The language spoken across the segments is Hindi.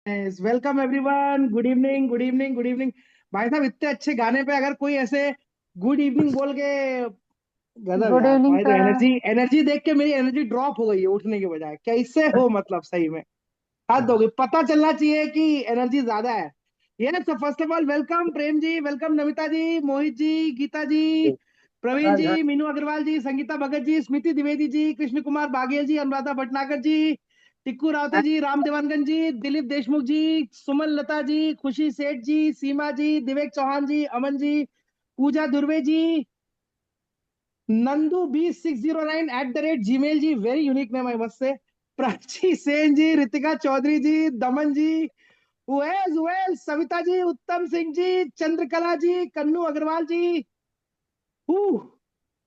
Welcome everyone. Good evening, good evening, good evening. भाई साहब, इतने अच्छे गाने पे अगर कोई ऐसे गुड इवनिंग बोल के, गजब गुड यार। इवनिंग भाई तो सर। एनर्जी एनर्जी देख के मेरी एनर्जी ड्रॉप हो गई है उठने के बजाय। कैसे हो मतलब सही में हद हो गई। पता चलना चाहिए कि एनर्जी ज्यादा है। ये तो first of all welcome Prem ji, welcome Namita ji, Mohit ji, Geeta ji, Praveen हाँ हाँ। जी, मीनू अग्रवाल जी, संगीता भगत जी, स्मृति द्विवेदी जी, कृष्ण कुमार बागेल जी, अनुराधा भटनागर जी, टिक्कू रावते जी, राम देवानगन जी, दिलीप देशमुख जी, सुमन लता ji, Khushi Seth ji, Seema ji, Divek Chauhan ji, Aman ji, Pooja Durve ji, Nandu B609 @gmail ji, very unique name I must say, Prachi Sen ji, Ritika Chaudhary ji, Daman ji, Uwais Uwais, Savita ji, Uttam Singh ji, Chandrakala ji, Kannu Agarwal ji.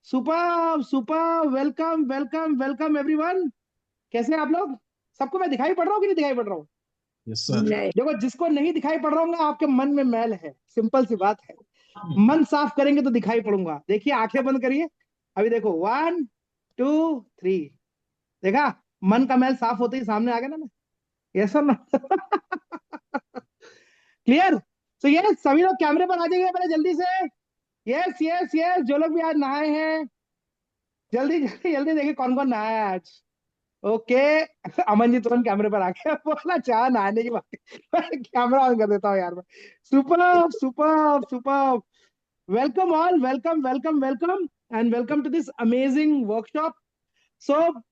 Super super, welcome welcome welcome everyone. कैसे हैं आप लोग? सबको मैं दिखाई पड़ रहा हूँ कि नहीं दिखाई पड़ रहा हूँ? Yes sir. नहीं। देखो, जिसको नहीं दिखाई पड़ रहा हूँ ना, आपके मन में मैल है, सिंपल सी बात है। मन साफ करेंगे तो दिखाई पड़ूंगा। देखिए, आंखें बंद करिए। अभी देखो, 1 2 3। देखा? मन का मैल साफ होते ही सामने आ गया ना मैं। यस सर ना? क्लियर? तो ये सभी लोग कैमरे पर आ जाइए पहले जल्दी से। यस यस यस, जो लोग भी आज नहाए हैं, जल्दी जल्दी जल्दी देखिए कौन कौन नहाया है आज। ओके। अमन जी तुरंत कैमरे पर आ गया, बोला चाह नहाने की बात। कैमरा ऑन कर देता हूँ यार मैं। Super super super. Welcome all, welcome welcome welcome and welcome to this amazing workshop. So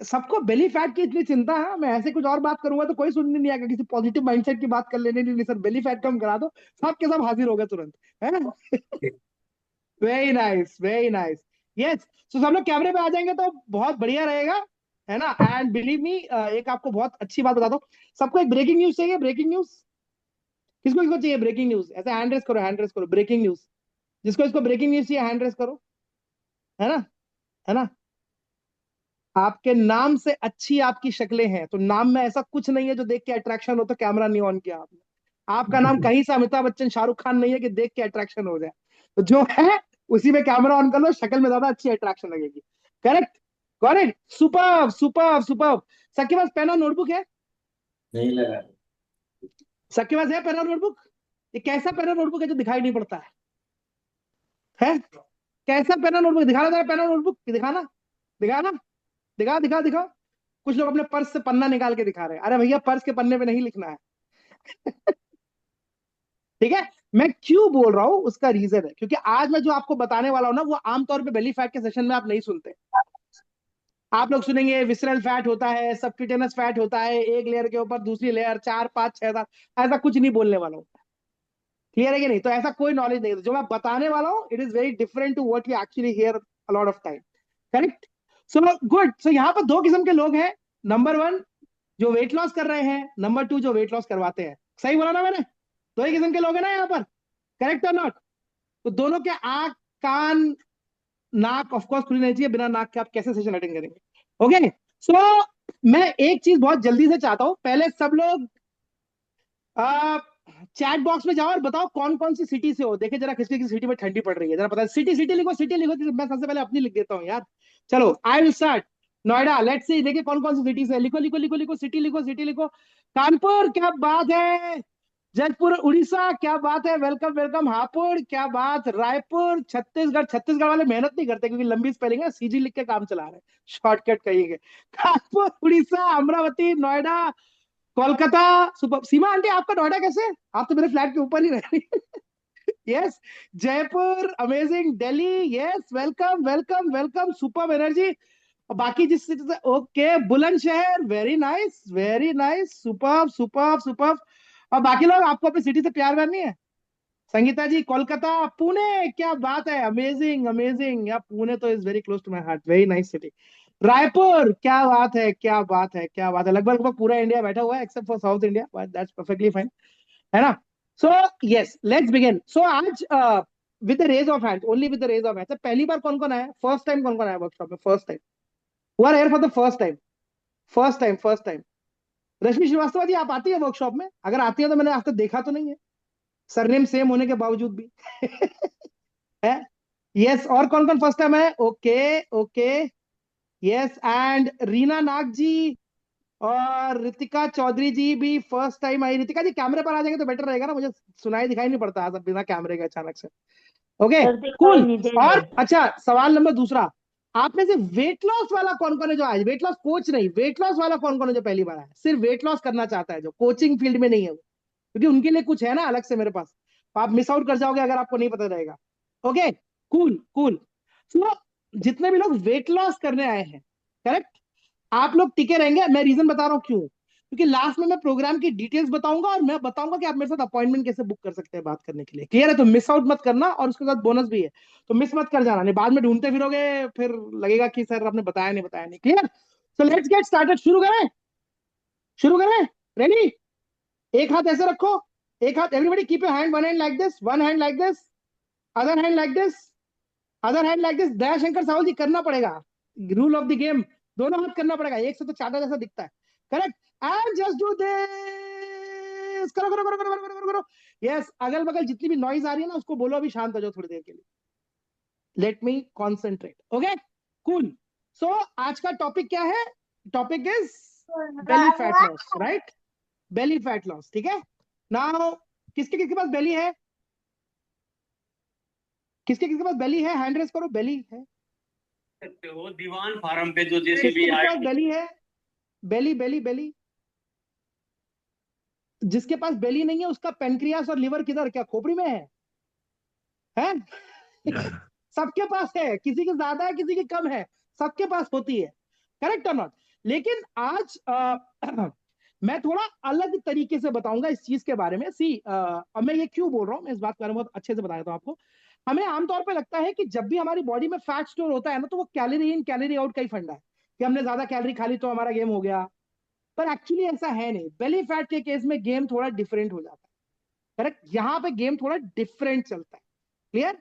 सबको बेली फैट की इतनी चिंता है, मैं ऐसे कुछ और बात करूंगा तो कोई सुनने नहीं आएगा। किसी पॉजिटिव माइंडसेट की बात कर लेने, नहीं नहीं सर, बेली फैट कम करा दो, सब के सब हाजिर हो गए तुरंत, है ना? Very nice, very nice. Yes. So सब लोग कैमरे पे आ जाएंगे तो बहुत बढ़िया रहेगा, है ना? एंड बिलीव मी, एक आपको बहुत अच्छी बात बताता हूँ। सबको एक ब्रेकिंग न्यूज चाहिए, ब्रेकिंग न्यूज। किसको किसको चाहिए ब्रेकिंग न्यूज? ऐसे हैंड रेस करो, हैंड रेस करो, ब्रेकिंग न्यूज। जिसको इसको ब्रेकिंग न्यूज चाहिए हैंड रेस करो, है ना? है ना? आपके नाम से अच्छी आपकी शक्लें हैं, तो नाम में ऐसा कुछ नहीं है जो देख के अट्रैक्शन हो तो कैमरा नहीं ऑन किया आपने। आपका नाम कहीं से अमिताभ बच्चन, शाहरुख खान नहीं है कि देख के अट्रैक्शन हो जाए। तो जो है उसी में कैमरा ऑन कर लो, शक्ल में ज्यादा अच्छी अट्रैक्शन लगेगी। Correct? Correct. Super super super. सबके पास पेन और नोटबुक है? नहीं लगा। सबके पास है पेन और नोटबुक? ये कैसा पेन और नोटबुक है जो दिखाई नहीं पड़ता है? कैसा पेन और नोटबुक? दिखाना जरा पेन और नोटबुक, दिखाना, दिखाना, दिखा दिखा दिखा। कुछ लोग अपने पर्स से पन्ना निकाल के दिखा रहे हैं। अरे भैया, पर्स के पन्ने पे नहीं लिखना है। ठीक है? मैं क्यों बोल रहा हूं उसका रीजन है, क्योंकि आज मैं जो आपको बताने वाला हूं ना, वो आमतौर पे बेली फैट के सेशन में आप नहीं सुनते। आप लोग सुनेंगे विसरल फैट होता है, सबक्यूटेनस फैट होता है, एक लेयर के ऊपर दूसरी लेयर, 4 5 6 7। ऐसा कुछ नहीं बोलने वाला हूं। क्लियर है कि नहीं? तो ऐसा कोई नॉलेज नहीं है। जो मैं बताने वाला हूं, it is very different to what you actually hear a lot of time. Correct? So good. So यहाँ पर दो किस्म के लोग हैं। नंबर वन, जो वेट लॉस कर रहे हैं। नंबर टू, जो वेट लॉस करवाते हैं। सही बोला ना मैंने? दो ही किस्म के लोग हैं ना यहाँ पर। करेक्ट और नॉट? तो दोनों के आंख, कान, नाक ऑफ कोर्स खुली नहीं चाहिए। बिना नाक के आप कैसे सेशन अटेंड करेंगे? ओके। सो मैं एक चीज बहुत जल्दी से चाहता हूं। पहले सब लोग चैट बॉक्स में जाओ और बताओ कौन कौन सी सिटी से हो। देखे जरा किस किस सिटी में ठंडी पड़ रही है, जरा पता है। सिटी सिटी लिखो, सिटी लिखो। मैं सबसे पहले अपनी लिख देता हूँ यार। चलो, I will start. Noida, let's see, देखिए कौन कौन सी सिटी से। लिखो लिखो लिखो लिखो, सिटी लिखो, सिटी लिखो। कानपुर, क्या बात है। जयपुर उड़ीसा, क्या बात है, वेलकम वेलकम। हापुड़, क्या बात। रायपुर छत्तीसगढ़, छत्तीसगढ़ वाले मेहनत नहीं करते क्योंकि लंबी स्पेलिंग है, सीजी लिख के काम चला रहे हैं, शॉर्टकट कहेंगे। कानपुर उड़ीसा, अमरावती, नोएडा, कोलकाता। सुपर। सीमा आंटी, आपका नोएडा कैसे? आप तो मेरे फ्लैट के ऊपर ही रह रही है। Yes. Jaipur, amazing. Delhi, yes, welcome welcome welcome, super energy. और बाकी जिस सिटी से, okay, Bulandshahr, very nice very nice, super super super. और बाकी लोग, आपको अपनी सिटी से प्यार व्यार नहीं है? संगीता जी, कोलकाता, पुणे, क्या बात है, अमेजिंग अमेजिंग। या पुणे तो is very close to my heart, very nice city. Raipur, क्या बात है, क्या बात है, क्या बात है। लगभग लगभग पूरा इंडिया बैठा हुआ है except for south India, but that's perfectly fine, है ना? So yes, let's begin. So आज with the raise of hand, only with the raise of hand. पहली बार कौन कौन आया? फर्स्ट टाइम कौन कौन आया वर्कशॉप में? First time, who are here for the first time? First time, first time. Rashmi Srivastava ji, आप आती है वर्कशॉप में? अगर आती है तो मैंने आज तक देखा तो नहीं है, सरनेम सेम होने के बावजूद भी। है? यस। और कौन कौन फर्स्ट टाइम है? Okay, okay. Yes. And Reena Nag ji, और रितिका चौधरी जी भी फर्स्ट टाइम आई। रितिका जी कैमरे पर आ जाएंगे तो बेटर रहेगा ना, मुझे सुनाई दिखाई नहीं पड़ता सब बिना कैमरे के अचानक से। ओके कर दिखाई कूल। नहीं दे और रहे। अच्छा सवाल नंबर दूसरा, आप में से वेट लॉस वाला कौन कौन है जो आज, वेट लॉस कोच नहीं, वेट लॉस वाला कौन कौन है जो पहली बार आया, सिर्फ वेट लॉस करना चाहता है, जो कोचिंग फील्ड में नहीं है वो, क्योंकि उनके लिए कुछ है ना अलग से मेरे पास, तो आप मिस आउट कर जाओगे अगर आपको नहीं पता रहेगा। Okay cool cool. तो जितने भी लोग वेट लॉस करने आए हैं, करेक्ट, आप लोग टिके रहेंगे। मैं रीजन बता रहा हूँ क्यों, क्योंकि लास्ट में मैं प्रोग्राम की डिटेल्स बताऊंगा और मैं बताऊंगा कि आप मेरे साथ अपॉइंटमेंट कैसे बुक कर सकते हैं बात करने के लिए। क्लियर है? तो मिस आउट मत करना, और उसके साथ बोनस भी है, तो मिस मत कर जाना, नहीं बाद में ढूंढते फिरोगे फिर लगेगा कि सर आपने बताया नहीं बताया नहीं। Clear? So let's get started. शुरू करें? शुरू करें? रेडी? एक हाथ ऐसे रखो, एक हाथ, everybody keep your hand, one hand like this, one hand like this, other hand like this, other hand like this. Dayashankar Sahu ji करना पड़ेगा, रूल ऑफ द गेम, दोनों हाथ करना पड़ेगा, एक से तो चाटा जैसा दिखता है। Correct? And just do this, करो करो करो करो करो करो करो। यस, अगल बगल जितनी भी नॉइज आ रही है ना उसको बोलो अभी शांत हो जाओ थोड़ी देर के लिए, let me concentrate. Okay cool. So आज का टॉपिक क्या है? Topic is belly fat loss, right? Belly fat loss, ठीक है। नाउ किसके किसके पास बेली है? किसके किसके पास बेली है? हैंड रेस करो, बेली है। सकते हो दीवान फार्म पे जो जैसे किसके भी किसके आए। पास बेली है? बेली बेली बेली। जिसके पास बेली नहीं है उसका पेनक्रियास और लिवर किधर, क्या खोपड़ी में है? सबके पास है, किसी की ज्यादा है किसी की कम है, सबके पास होती है। करेक्ट और नॉट? लेकिन आज मैं थोड़ा अलग तरीके से बताऊंगा इस चीज के बारे में। सी अब मैं ये क्यों बोल रहा हूँ, मैं इस बात के बारे में बहुत अच्छे से बता देता हूँ आपको। हमें आमतौर पे लगता है कि जब भी हमारी बॉडी में फैट स्टोर होता है ना, तो वो कैलोरी इन कैलोरी आउट का ही फंडा है, कि हमने ज्यादा कैलोरी खा ली तो हमारा गेम हो गया। पर एक्चुअली ऐसा है नहीं। बेली फैट के केस में गेम थोड़ा डिफरेंट हो जाता है। करेक्ट? यहाँ पे गेम थोड़ा डिफरेंट चलता है। क्लियर?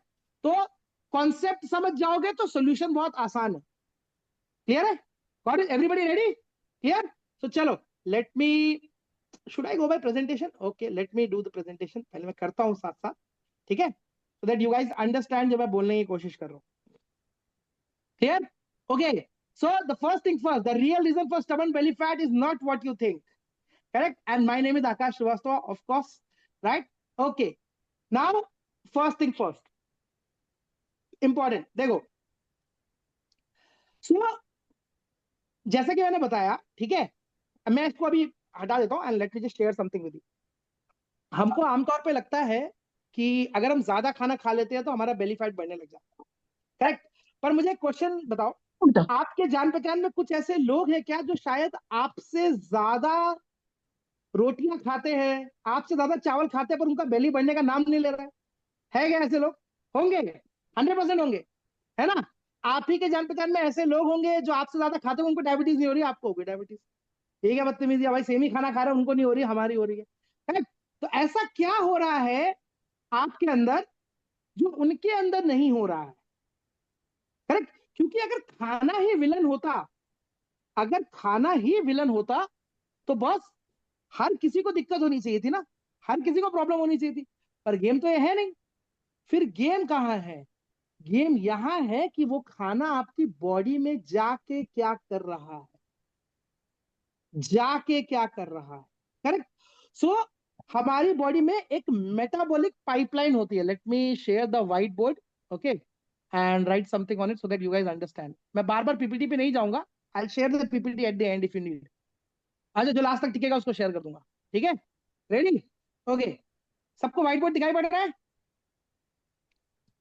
तो कॉन्सेप्ट समझ जाओगे तो सोल्यूशन बहुत आसान है। क्लियर है? Got it? Everybody ready? Clear? तो चलो, let me, should I go by presentation? Okay let me do the presentation, पहले मैं करता हूं साथ साथ, ठीक है, so that you guys understand जो मैं बोलने की कोशिश कर रहा हूं। Clear? Okay, so the first thing first, the real reason for stubborn belly fat is not what you think. Correct? And my name is Akash Srivastava, of course, right? Okay, now first thing first, important, देखो। So जैसे कि मैंने बताया, ठीक है, मैं इसको अभी हटा देता हूं and let me just share something with you. हमको आमतौर पे लगता है कि अगर हम ज्यादा खाना खा लेते हैं तो हमारा बेली फैट बढ़ने लग जाता है। करेक्ट? पर मुझे क्वेश्चन बताओ, आपके जान पहचान में कुछ ऐसे लोग हैं क्या जो शायद आपसे ज्यादा रोटियां खाते हैं, आपसे ज्यादा चावल खाते हैं, पर उनका बेली बढ़ने का नाम नहीं ले रहा है क्या ऐसे लोग? होंगे, 100% होंगे, है ना? आप ही के जान पहचान में ऐसे लोग होंगे जो आपसे ज्यादा खाते हैं, उनको डायबिटीज नहीं हो रही, आपको होगी डायबिटीज। ठीक है, बदतमीजी है भाई, सेम ही खाना खा रहे हैं, उनको नहीं हो रही, हमारी हो रही है। करेक्ट? तो ऐसा क्या हो रहा है आपके अंदर जो उनके अंदर नहीं हो रहा है? करेक्ट? क्योंकि अगर खाना ही विलन होता, अगर खाना ही विलन होता तो बस हर किसी को दिक्कत होनी चाहिए थी ना, हर किसी को प्रॉब्लम होनी चाहिए थी। पर गेम तो ये है नहीं। फिर गेम कहाँ है? गेम यहां है कि वो खाना आपकी बॉडी में जाके क्या कर रहा है, जाके क्या कर रहा है। करेक्ट? सो हमारी बॉडी में एक मेटाबॉलिक पाइपलाइन होती है। Late me share the white board, okay, and right something on it so that you guys understand. मैं बार बार पीपीटी पे नहीं जाऊंगा, I share the PPT at the end if you need. अच्छा, जो लास्ट तक टिकेगा उसको शेयर कर दूंगा, ठीक है? रेडी? ओके, सबको व्हाइट बोर्ड दिखाई पड़ रहा है?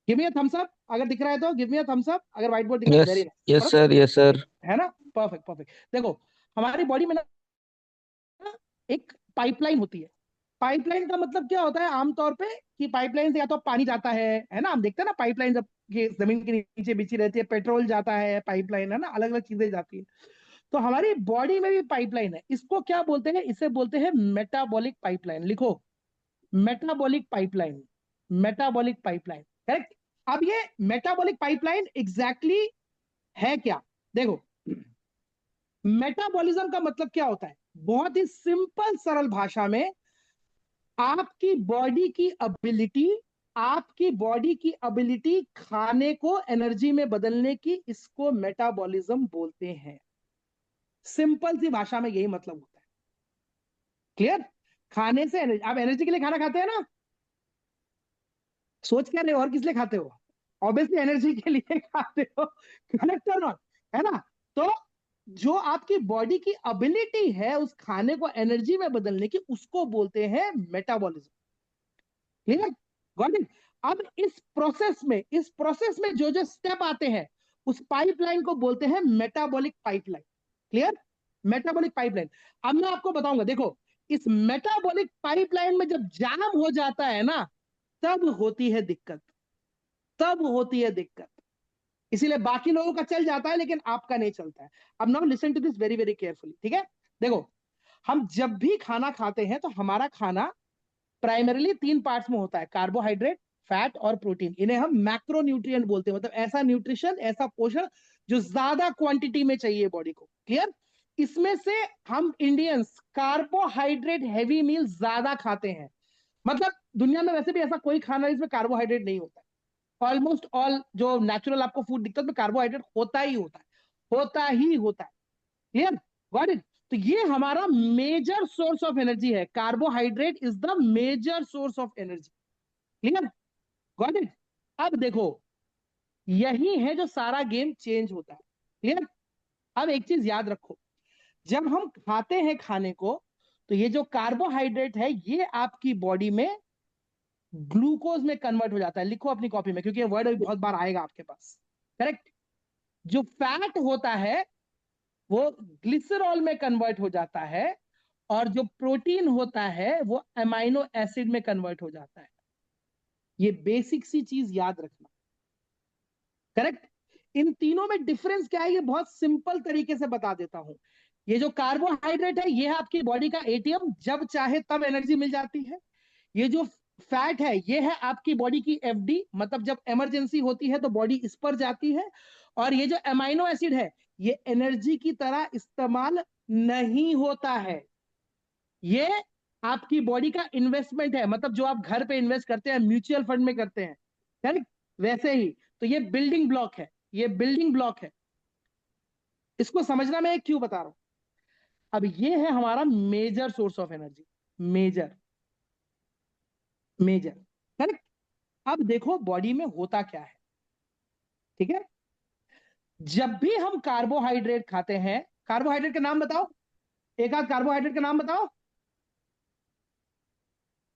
Give me a thumbs up अगर दिख रहा है तो, give me a thumbs up अगर व्हाइट बोर्ड दिख रहा है। Yes very yes nice, sir, yes sir. है ना? Perfect perfect. देखो, हमारी बॉडी में ना एक पाइपलाइन होती है। पाइपलाइन का मतलब क्या होता है आमतौर पे, कि पाइपलाइन से या तो पानी जाता है ना, हम देखते हैं ना पाइपलाइन जब ये जमीन के नीचे बिछी रहती है, पेट्रोल जाता है पाइपलाइन, है ना, अलग अलग चीजें जाती है। तो हमारी बॉडी में भी पाइपलाइन है, इसको क्या बोलते हैं? इसे बोलते हैं मेटाबॉलिक पाइपलाइन। लिखो, metabolic pipeline, metabolic pipeline. Correct? अब ये मेटाबॉलिक पाइपलाइन एग्जैक्टली है क्या? देखो, मेटाबॉलिज्म का मतलब क्या होता है? बहुत ही सिंपल सरल भाषा में, आपकी बॉडी की एबिलिटी, आपकी बॉडी की एबिलिटी खाने को एनर्जी में बदलने की, इसको मेटाबॉलिज्म बोलते हैं। सिंपल सी भाषा में यही मतलब होता है। क्लियर? खाने से एनर्जी, आप एनर्जी के लिए खाना खाते हैं ना, सोच क्या रहे हो और किस लिए खाते हो? ऑब्वियसली एनर्जी के लिए खाते हो, करेक्ट और नॉट, है ना? तो जो आपकी बॉडी की एबिलिटी है उस खाने को एनर्जी में बदलने की, उसको बोलते हैं मेटाबॉलिज्म। क्लियर? Got it? अब इस प्रोसेस में जो जो स्टेप आते हैं उस पाइपलाइन को बोलते हैं metabolic pipeline. Clear? Metabolic pipeline. अब मैं आपको बताऊंगा, देखो इस मेटाबॉलिक पाइपलाइन में जब जाम हो जाता है ना, तब होती है दिक्कत, तब होती है दिक्कत। इसीलिए बाकी लोगों का चल जाता है लेकिन आपका नहीं चलता है। अब now listen to this very very carefully, ठीक है? देखो, हम जब भी खाना खाते हैं तो हमारा खाना प्राइमरीली 3 पार्ट्स में होता है, कार्बोहाइड्रेट, फैट और प्रोटीन। इन्हें हम मैक्रो न्यूट्रिएंट बोलते हैं, मतलब ऐसा न्यूट्रिशन, ऐसा पोषण जो ज्यादा क्वांटिटी में चाहिए बॉडी को। क्लियर? इसमें से हम इंडियंस कार्बोहाइड्रेट हैवी मील ज्यादा खाते हैं। मतलब दुनिया में वैसे भी ऐसा कोई खाना है जिसमें कार्बोहाइड्रेट नहीं होता है। ऑलमोस्ट ऑल जो नेचुरल आपको फूड दिखता है उसमें कार्बोहाइड्रेट होता ही होता है, होता ही होता है। क्लियर? Got it? तो ये हमारा मेजर सोर्स ऑफ एनर्जी है, carbohydrate is the major source of energy. Clear? Got it? अब देखो, यही है जो सारा गेम चेंज होता है। क्लियर? अब एक चीज याद रखो, जब हम खाते हैं खाने को, तो ये जो कार्बोहाइड्रेट है ये आपकी बॉडी में ग्लूकोज में कन्वर्ट हो जाता है। लिखो अपनी कॉपी में, क्योंकि ये वर्ड बहुत बार आएगा आपके पास। करेक्ट? जो फैट होता है वो ग्लिसरॉल में कन्वर्ट हो जाता है, और जो प्रोटीन होता है वो अमाइनो एसिड में कन्वर्ट हो जाता है। ये बेसिक सी चीज याद रखना। करेक्ट? इन तीनों में डिफरेंस क्या है ये बहुत सिंपल तरीके से बता देता हूं। ये जो कार्बोहाइड्रेट है ये है आपकी बॉडी का एटीएम, जब चाहे तब एनर्जी मिल जाती है। ये जो फैट है ये है आपकी बॉडी की एफडी, मतलब जब इमरजेंसी होती है तो बॉडी इस पर जाती है। और ये जो अमाइनो एसिड है ये एनर्जी की तरह इस्तेमाल नहीं होता है, ये आपकी बॉडी का इन्वेस्टमेंट है, मतलब जो आप घर पे इन्वेस्ट करते हैं, म्यूचुअल फंड में करते हैं, करेक्ट? वैसे ही तो ये बिल्डिंग ब्लॉक है, ये बिल्डिंग ब्लॉक है। इसको समझना मैं क्यों बता रहा हूं। अब ये है हमारा major source of energy, major major. Correct? अब देखो बॉडी में होता क्या है। ठीक है? जब भी हम कार्बोहाइड्रेट खाते हैं, कार्बोहाइड्रेट का नाम बताओ, एक आध कार्बोहाइड्रेट का नाम बताओ।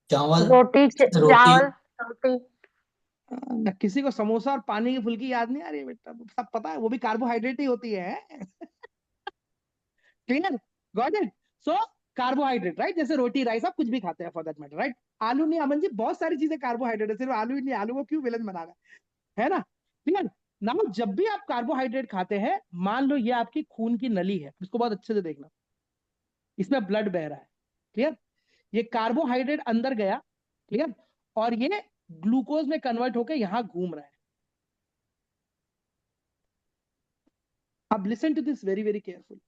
चावल। रोटी रोटी। चावल रोटी। किसी को समोसा और पानी की फुल्की याद नहीं आ रही है बेटा? सब पता है, वो भी कार्बोहाइड्रेट ही होती है। Clear? Got it? So carbohydrate, right? जैसे रोटी, राइस, आप कुछ भी खाते हैं फॉर दैट मैटर, राइट? आलू नहीं, अमन जी बहुत सारी चीजें कार्बोहाइड्रेट है, सिर्फ आलू ही नहीं। आलू को क्यों विलन बना रहा है ना? क्लियर? नाउ जब भी आप कार्बोहाइड्रेट खाते हैं, मान लो ये आपकी खून की नली है, इसको बहुत अच्छे से देखना, इसमें ब्लड बह रहा है। क्लियर? ये कार्बोहाइड्रेट अंदर गया, क्लियर, और ये ग्लूकोज में कन्वर्ट होकर यहां घूम रहा है। अब listen to this very very careful.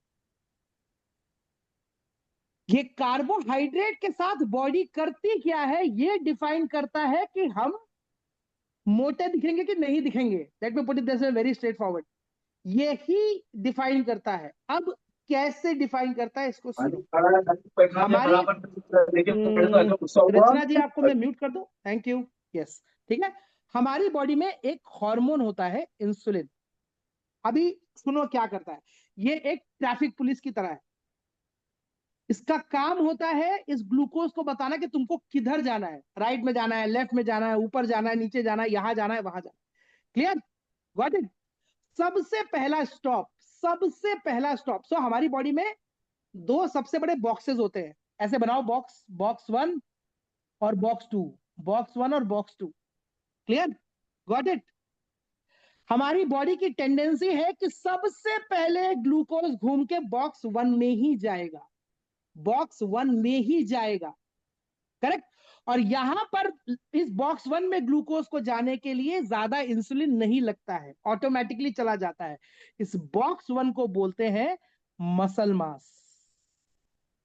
ये कार्बोहाइड्रेट के साथ बॉडी करती क्या है ये डिफाइन करता है कि हम मोटे दिखेंगे कि नहीं दिखेंगे। Let me put it this way, very straight forward. यही डिफाइन करता है। अब कैसे डिफाइन करता है इसको सुनो। हमारी रचना जी, आपको मैं म्यूट कर दूं? Thank you. यस, ठीक है। हमारी बॉडी में एक हार्मोन होता है इंसुलिन। अभी सुनो क्या करता है। ये एक ट्रैफिक पुलिस की तरह है। इसका काम होता है इस ग्लूकोज को बताना कि तुमको किधर जाना है, राइट में जाना है, लेफ्ट में जाना है, ऊपर जाना है, नीचे जाना है, यहां जाना है, वहां जाना है। क्लियर? Got it? सबसे पहला स्टॉप, सबसे पहला स्टॉप। सो हमारी बॉडी में दो सबसे बड़े बॉक्सेस होते हैं, ऐसे बनाओ, बॉक्स, बॉक्स 1 और बॉक्स 2, बॉक्स 1 और बॉक्स 2। क्लियर? Got it? हमारी बॉडी की टेंडेंसी है कि सबसे पहले ग्लूकोज घूम के बॉक्स 1 में ही जाएगा, बॉक्स 1 में ही जाएगा। करेक्ट? और यहां पर इस बॉक्स 1 में ग्लूकोज को जाने के लिए ज्यादा इंसुलिन नहीं लगता है, ऑटोमेटिकली चला जाता है। इस बॉक्स 1 को बोलते हैं muscle mass,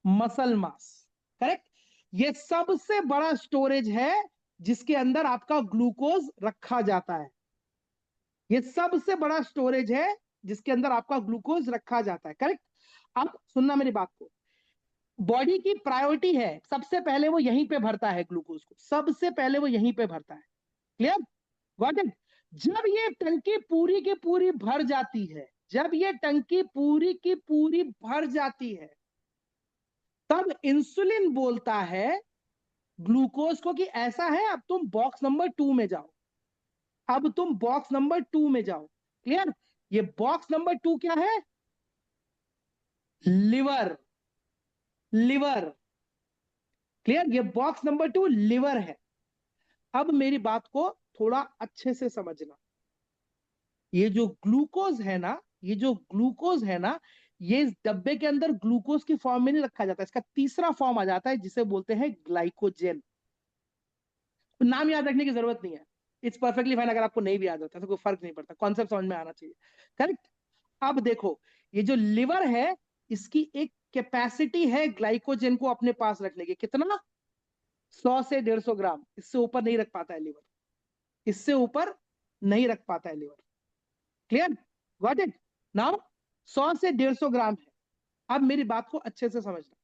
muscle mass. Correct? ये सबसे बड़ा स्टोरेज है जिसके अंदर आपका ग्लूकोज रखा जाता है। ये सबसे बड़ा स्टोरेज है जिसके अंदर आपका ग्लूकोज रखा जाता है। करेक्ट? अब सुनना मेरी बात को, बॉडी की प्रायोरिटी है सबसे पहले वो यहीं पे भरता है ग्लूकोज को, सबसे पहले वो यहीं पे भरता है। Clear, got it. जब ये टंकी पूरी की पूरी भर जाती है, जब ये टंकी पूरी की पूरी भर जाती है, तब इंसुलिन बोलता है ग्लूकोज को कि ऐसा है, अब तुम बॉक्स नंबर 2 में जाओ, अब तुम बॉक्स नंबर 2 में जाओ। क्लियर, ये बॉक्स नंबर 2 क्या है? Liver, liver. क्लियर, ये बॉक्स नंबर 2 लिवर है। अब मेरी बात को थोड़ा अच्छे से समझना, ये जो ग्लूकोज है ना, ये जो ग्लूकोज है ना, ये इस डब्बे के अंदर ग्लूकोज की फॉर्म में नहीं रखा जाता, इसका तीसरा फॉर्म आ जाता है जिसे बोलते हैं ग्लाइकोजन। नाम याद रखने की जरूरत नहीं है, इट्स परफेक्टली फाइन अगर आपको नहीं भी याद होता तो कोई फर्क नहीं पड़ता, कॉन्सेप्ट समझ में आना चाहिए। करेक्ट। अब देखो, ये जो लिवर है, इसकी एक कैपेसिटी है ग्लाइकोजन को अपने पास रखने की, कितना? 100 से 150 ग्राम, इससे ऊपर नहीं रख पाता है लिवर, इससे ऊपर नहीं रख पाता है liver. Clear, got it now. 100 से 150 ग्राम है। अब मेरी बात को अच्छे से समझना,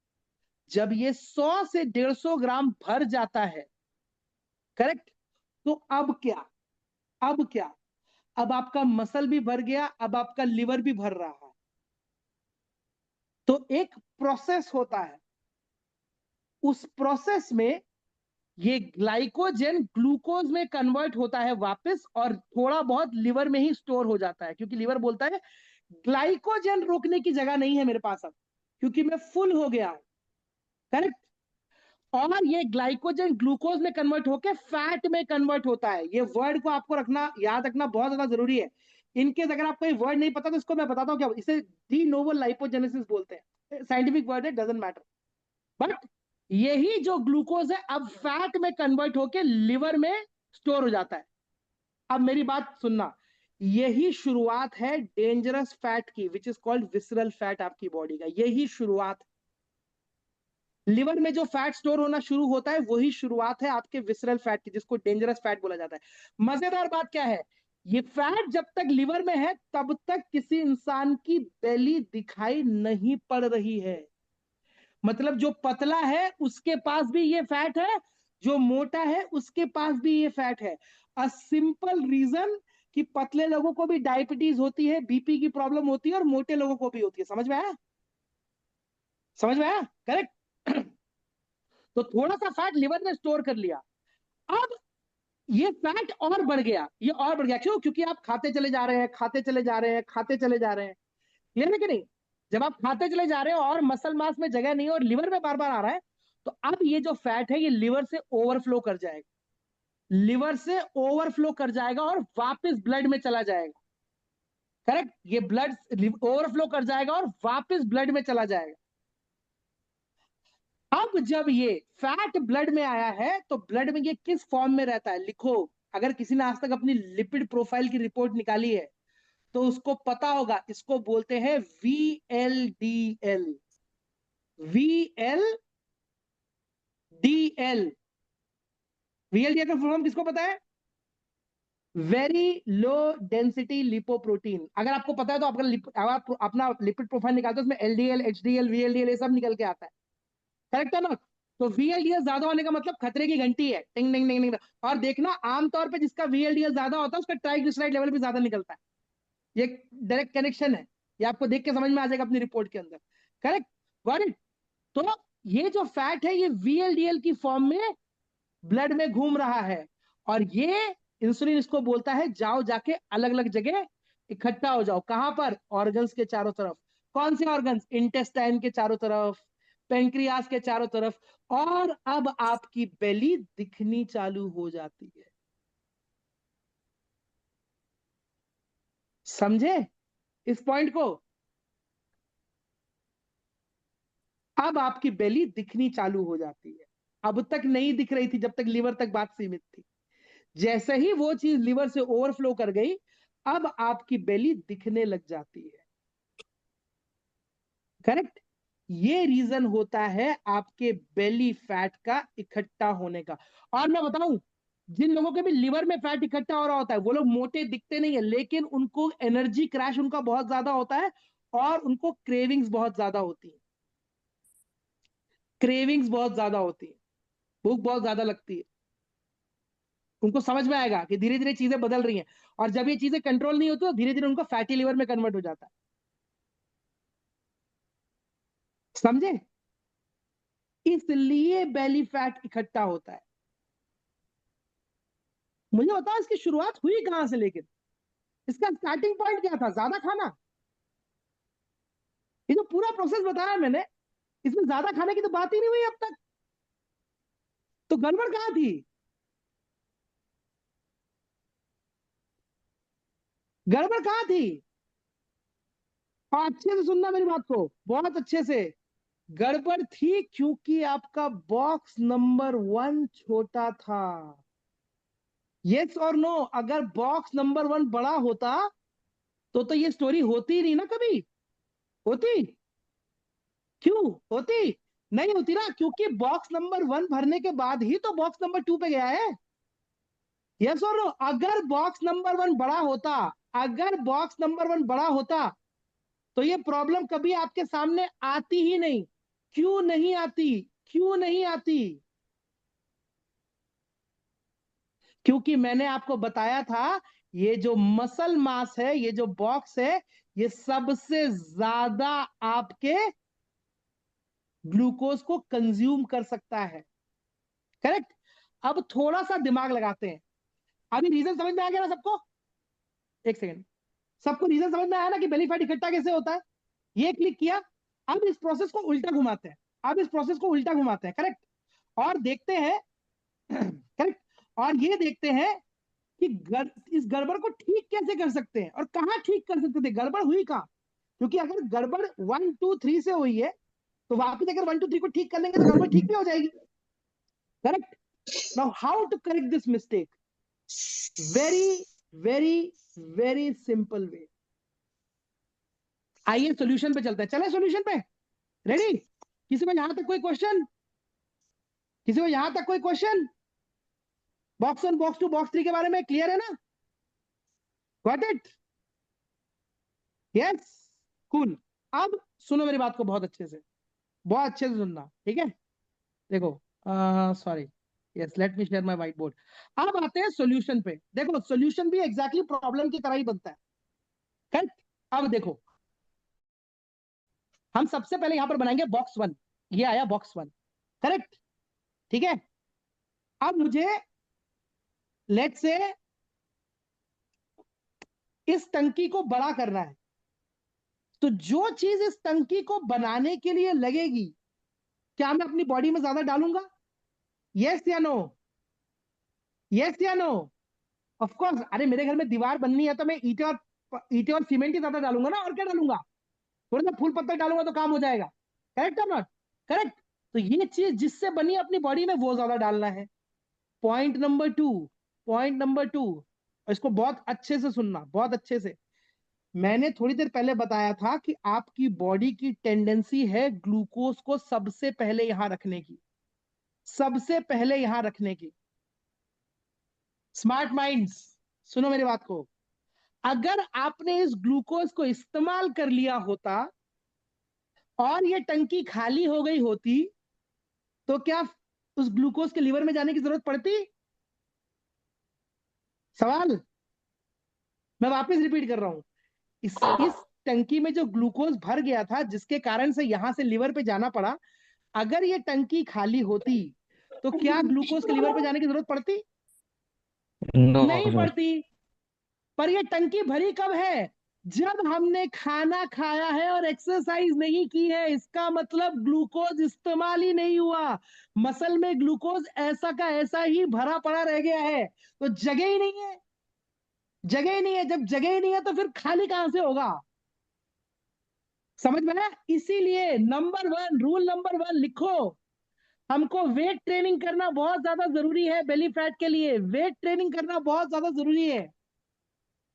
जब ये 100 से 150 ग्राम भर जाता है, करेक्ट, तो अब क्या? अब क्या? अब आपका मसल भी भर गया, अब आपका लिवर भी भर रहा है। तो एक प्रोसेस होता है, उस प्रोसेस में ये ग्लाइकोजन ग्लूकोज में कन्वर्ट होता है वापस, और थोड़ा बहुत लिवर में ही स्टोर हो जाता है, क्योंकि लिवर बोलता है ग्लाइकोजन रोकने की जगह नहीं है मेरे पास अब, क्योंकि मैं फुल हो गया हूं। करेक्ट। और ये ग्लाइकोजन ग्लूकोज में कन्वर्ट होकर फैट में कन्वर्ट होता है। ये वर्ड को आपको रखना, याद रखना बहुत ज्यादा जरूरी है। इनकेस अगर आपको ये वर्ड नहीं पता तो इसको मैं बताता हूँ क्या, इसे डी नोवो लाइपोजेनेसिस बोलते हैं, साइंटिफिक वर्ड है, डजंट मैटर। बट यही जो ग्लूकोज है अब फैट में कन्वर्ट होकर लिवर में स्टोर हो जाता है। अब मेरी बात सुनना, यही शुरुआत है डेंजरस फैट की, which is called visceral fat, आपकी बॉडी का यही शुरुआत। लिवर में जो फैट स्टोर होना शुरू होता है वही शुरुआत है आपके विसरल फैट की, जिसको डेंजरस फैट बोला जाता है। मजेदार बात क्या है, ये फैट जब तक लिवर में है तब तक किसी इंसान की बेली दिखाई नहीं पड़ रही है। मतलब जो पतला है उसके पास भी ये फैट है, जो मोटा है उसके पास भी ये फैट है। अ सिंपल रीजन कि पतले लोगों को भी डायबिटीज होती है, बीपी की प्रॉब्लम होती है, और मोटे लोगों को भी होती है। समझ में आया? समझ में आया? करेक्ट। तो थोड़ा सा फैट लिवर ने स्टोर कर लिया, अब ये फैट और बढ़ गया, ये और बढ़ गया। क्यों? क्योंकि आप खाते चले जा रहे हैं, खाते चले जा रहे हैं, खाते चले जा रहे हैं। क्लियर है कि नहीं? जब आप खाते चले जा रहे हो और मसल मास में जगह नहीं है और लिवर में बार बार आ रहा है, तो अब ये जो फैट है ये लिवर से ओवरफ्लो कर जाएगा, लिवर से ओवरफ्लो कर जाएगा और वापस ब्लड में चला जाएगा। करेक्ट, ये ब्लड ओवरफ्लो कर जाएगा और वापस ब्लड में चला जाएगा। अब जब ये फैट ब्लड में आया है तो ब्लड में ये किस फॉर्म में रहता है, लिखो। अगर किसी ने आज तक अपनी लिपिड प्रोफाइल की रिपोर्ट निकाली है तो उसको पता होगा, इसको बोलते हैं VLDL। VLDL, VLDL का फॉर्म किसको पता है? Very low density lipoprotein. अगर आपको पता है तो आपका अगर आप अपना लिपिड प्रोफाइल निकालते हो उसमें LDL, HDL, VLDL ये सब निकल के आता है। करेक्ट है ना? तो VLDL ज्यादा होने का मतलब खतरे की घंटी है, टिंग टिंग टिंग टिंग। और देखना आमतौर पे जिसका VLDL ज्यादा होता है उसका ट्राइग्लिसराइड लेवल भी ज्यादा निकलता है। ये डायरेक्ट कनेक्शन है, ये आपको देख के समझ में आ जाएगा अपनी रिपोर्ट के अंदर। Correct, got it. तो ये जो फैट है ये VLDL की फॉर्म में ब्लड में घूम रहा है, और ये इंसुलिन इसको बोलता है जाओ जाके अलग अलग जगह इकट्ठा हो जाओ। कहां पर? ऑर्गन्स के चारों तरफ। कौन से ऑर्गन्स? इंटेस्टाइन के चारों तरफ, पेंक्रियास के चारों तरफ। और अब आपकी बेली दिखनी चालू हो जाती है। समझे इस पॉइंट को? अब आपकी बेली दिखनी चालू हो जाती है, अब तक नहीं दिख रही थी जब तक लिवर तक बात सीमित थी। जैसे ही वो चीज लिवर से ओवरफ्लो कर गई, अब आपकी बेली दिखने लग जाती है। करेक्ट, ये रीजन होता है आपके बेली फैट का इकट्ठा होने का। और मैं बताऊं, जिन लोगों के भी लिवर में फैट इकट्ठा हो रहा होता है वो लोग मोटे दिखते नहीं है, लेकिन उनको एनर्जी क्रैश उनका बहुत ज्यादा होता है, और उनको क्रेविंग्स बहुत ज्यादा होती है, क्रेविंग्स बहुत ज्यादा होती है, भूख बहुत ज्यादा लगती है। उनको समझ में आएगा कि धीरे धीरे चीजें बदल रही हैं, और जब ये चीजें कंट्रोल नहीं होती तो धीरे धीरे उनको फैटी लिवर में कन्वर्ट हो जाता है। समझे? इसलिए बेली फैट इकट्ठा होता है। मुझे बताओ इसकी शुरुआत हुई कहां से, लेकिन इसका स्टार्टिंग पॉइंट क्या था? ज्यादा खाना। ये जो पूरा प्रोसेस बताया मैंने, इसमें ज्यादा खाने की तो बात ही नहीं हुई अब तक। तो गड़बड़ कहां थी? गड़बड़ कहां थी? और अच्छे से सुनना मेरी बात को, बहुत अच्छे से। गड़बड़ थी क्योंकि आपका बॉक्स नंबर 1 छोटा था। यस और नो? अगर बॉक्स नंबर 1 बड़ा होता तो ये स्टोरी होती ही नहीं ना कभी। होती? क्यों होती? नहीं होती ना, क्योंकि बॉक्स नंबर 1 भरने के बाद ही तो बॉक्स नंबर 2 पे गया है। यस और नो? अगर बॉक्स नंबर 1 बड़ा होता, अगर बॉक्स नंबर 1 बड़ा होता तो ये प्रॉब्लम कभी आपके सामने आती ही नहीं। क्यों नहीं आती? क्यों नहीं आती? क्योंकि मैंने आपको बताया था, ये जो मसल मास है, ये जो बॉक्स है, ये सबसे ज्यादा आपके ग्लूकोज को कंज्यूम कर सकता है। करेक्ट? अब थोड़ा सा दिमाग लगाते हैं। अभी रीजन समझ में आ गया ना सबको? एक सेकेंड। सबको रीजन समझ में आया ना कि बेली फैट इकट्ठा कैसे होता है? ये क्लिक किया। अब इस प्रोसेस को उल्टा घुमाते हैं। अब इस प्रोसेस को उल्टा घुमाते हैं। करेक्ट? और देखते हैं करेक्ट, और ये देखते हैं कि इस गड़बड़ को ठीक कैसे कर सकते हैं और कहाँ ठीक कर सकते थे। गड़बड़ हुई कहाँ? क्योंकि अगर गड़बड़ 1 2 3 से हुई है तो वापस अगर 1 2 3 को ठीक कर लेंगे तो गड़बड़ ठीक भी हो जाएगी। Correct? Now how to correct this mistake? Very very very simple way. आइए सॉल्यूशन पे चलते हैं। चले सॉल्यूशन पे? रेडी? किसी को यहां तक कोई क्वेश्चन? किसी को यहां तक कोई क्वेश्चन? बॉक्स 1 बॉक्स 2 बॉक्स 3 के बारे में क्लियर है ना? Got it? यस? कूल। अब सुनो मेरी बात को बहुत अच्छे से, बहुत अच्छे से सुनना, ठीक है? देखो, sorry, yes, late me share my white board. अब आते हैं सॉल्यूशन पे। देखो, सॉल्यूशन भी एग्जैक्टली प्रॉब्लम की तरह ही बनता है। करेक्ट? अब देखो, हम सबसे पहले यहां पर बनाएंगे बॉक्स 1। ये आया बॉक्स 1। करेक्ट? ठीक है? अब मुझे लेट से इस टंकी को बड़ा करना है। तो जो चीज इस टंकी को बनाने के लिए लगेगी, क्या मैं अपनी बॉडी में ज्यादा डालूंगा? यस या नो? यस या नो? Of course. अरे मेरे घर में दीवार बननी है तो मैं ईटे और सीमेंट ही ज्यादा डालूंगा ना, और क्या डालूंगा? थोड़ा सा फूल पत्थर डालूंगा तो काम हो जाएगा। करेक्ट और नॉट? करेक्ट? तो ये चीज जिससे बनी अपनी बॉडी में वो ज्यादा डालना है। Point number 2। पॉइंट नंबर 2, इसको बहुत अच्छे से सुनना, बहुत अच्छे से। मैंने थोड़ी देर पहले बताया था कि आपकी बॉडी की टेंडेंसी है ग्लूकोज को सबसे पहले यहां रखने की, सबसे पहले यहां रखने की। स्मार्ट माइंड्स, सुनो मेरी बात को। अगर आपने इस ग्लूकोज को इस्तेमाल कर लिया होता और ये टंकी खाली हो गई होती तो क्या उस ग्लूकोज के लीवर में जाने की जरूरत पड़ती? सवाल मैं वापस रिपीट कर रहा हूं। इस टंकी में जो ग्लूकोज भर गया था, जिसके कारण से यहां से लीवर पे जाना पड़ा, अगर ये टंकी खाली होती तो क्या ग्लूकोज के लीवर पे जाने की जरूरत पड़ती? नो नहीं सर। पड़ती। पर ये टंकी भरी कब है? जब हमने खाना खाया है और एक्सरसाइज नहीं की है। इसका मतलब ग्लूकोज इस्तेमाल ही नहीं हुआ। मसल में ग्लूकोज ऐसा का ऐसा ही भरा पड़ा रह गया है, तो जगह ही नहीं है। जगह ही नहीं है। जब जगह ही नहीं है तो फिर खाली कहां से होगा? समझ में आया? इसीलिए नंबर 1, रूल नंबर 1 लिखो। हमको वेट ट्रेनिंग करना बहुत ज्यादा जरूरी है। बेली फैट के लिए वेट ट्रेनिंग करना बहुत ज्यादा जरूरी है।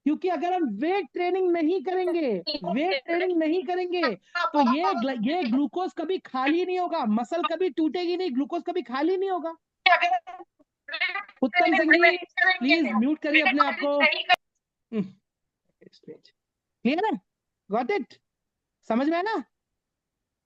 क्योंकि अगर हम वेट ट्रेनिंग नहीं करेंगे, वेट ट्रेनिंग नहीं करेंगे तो ये ग्लूकोज कभी खाली नहीं होगा। मसल कभी टूटेगी नहीं, ग्लूकोज कभी खाली नहीं होगा। उत्तम सिंह जी, प्लीज म्यूट करिए अपने आप को। क्लियर है? Got it? समझ में है ना?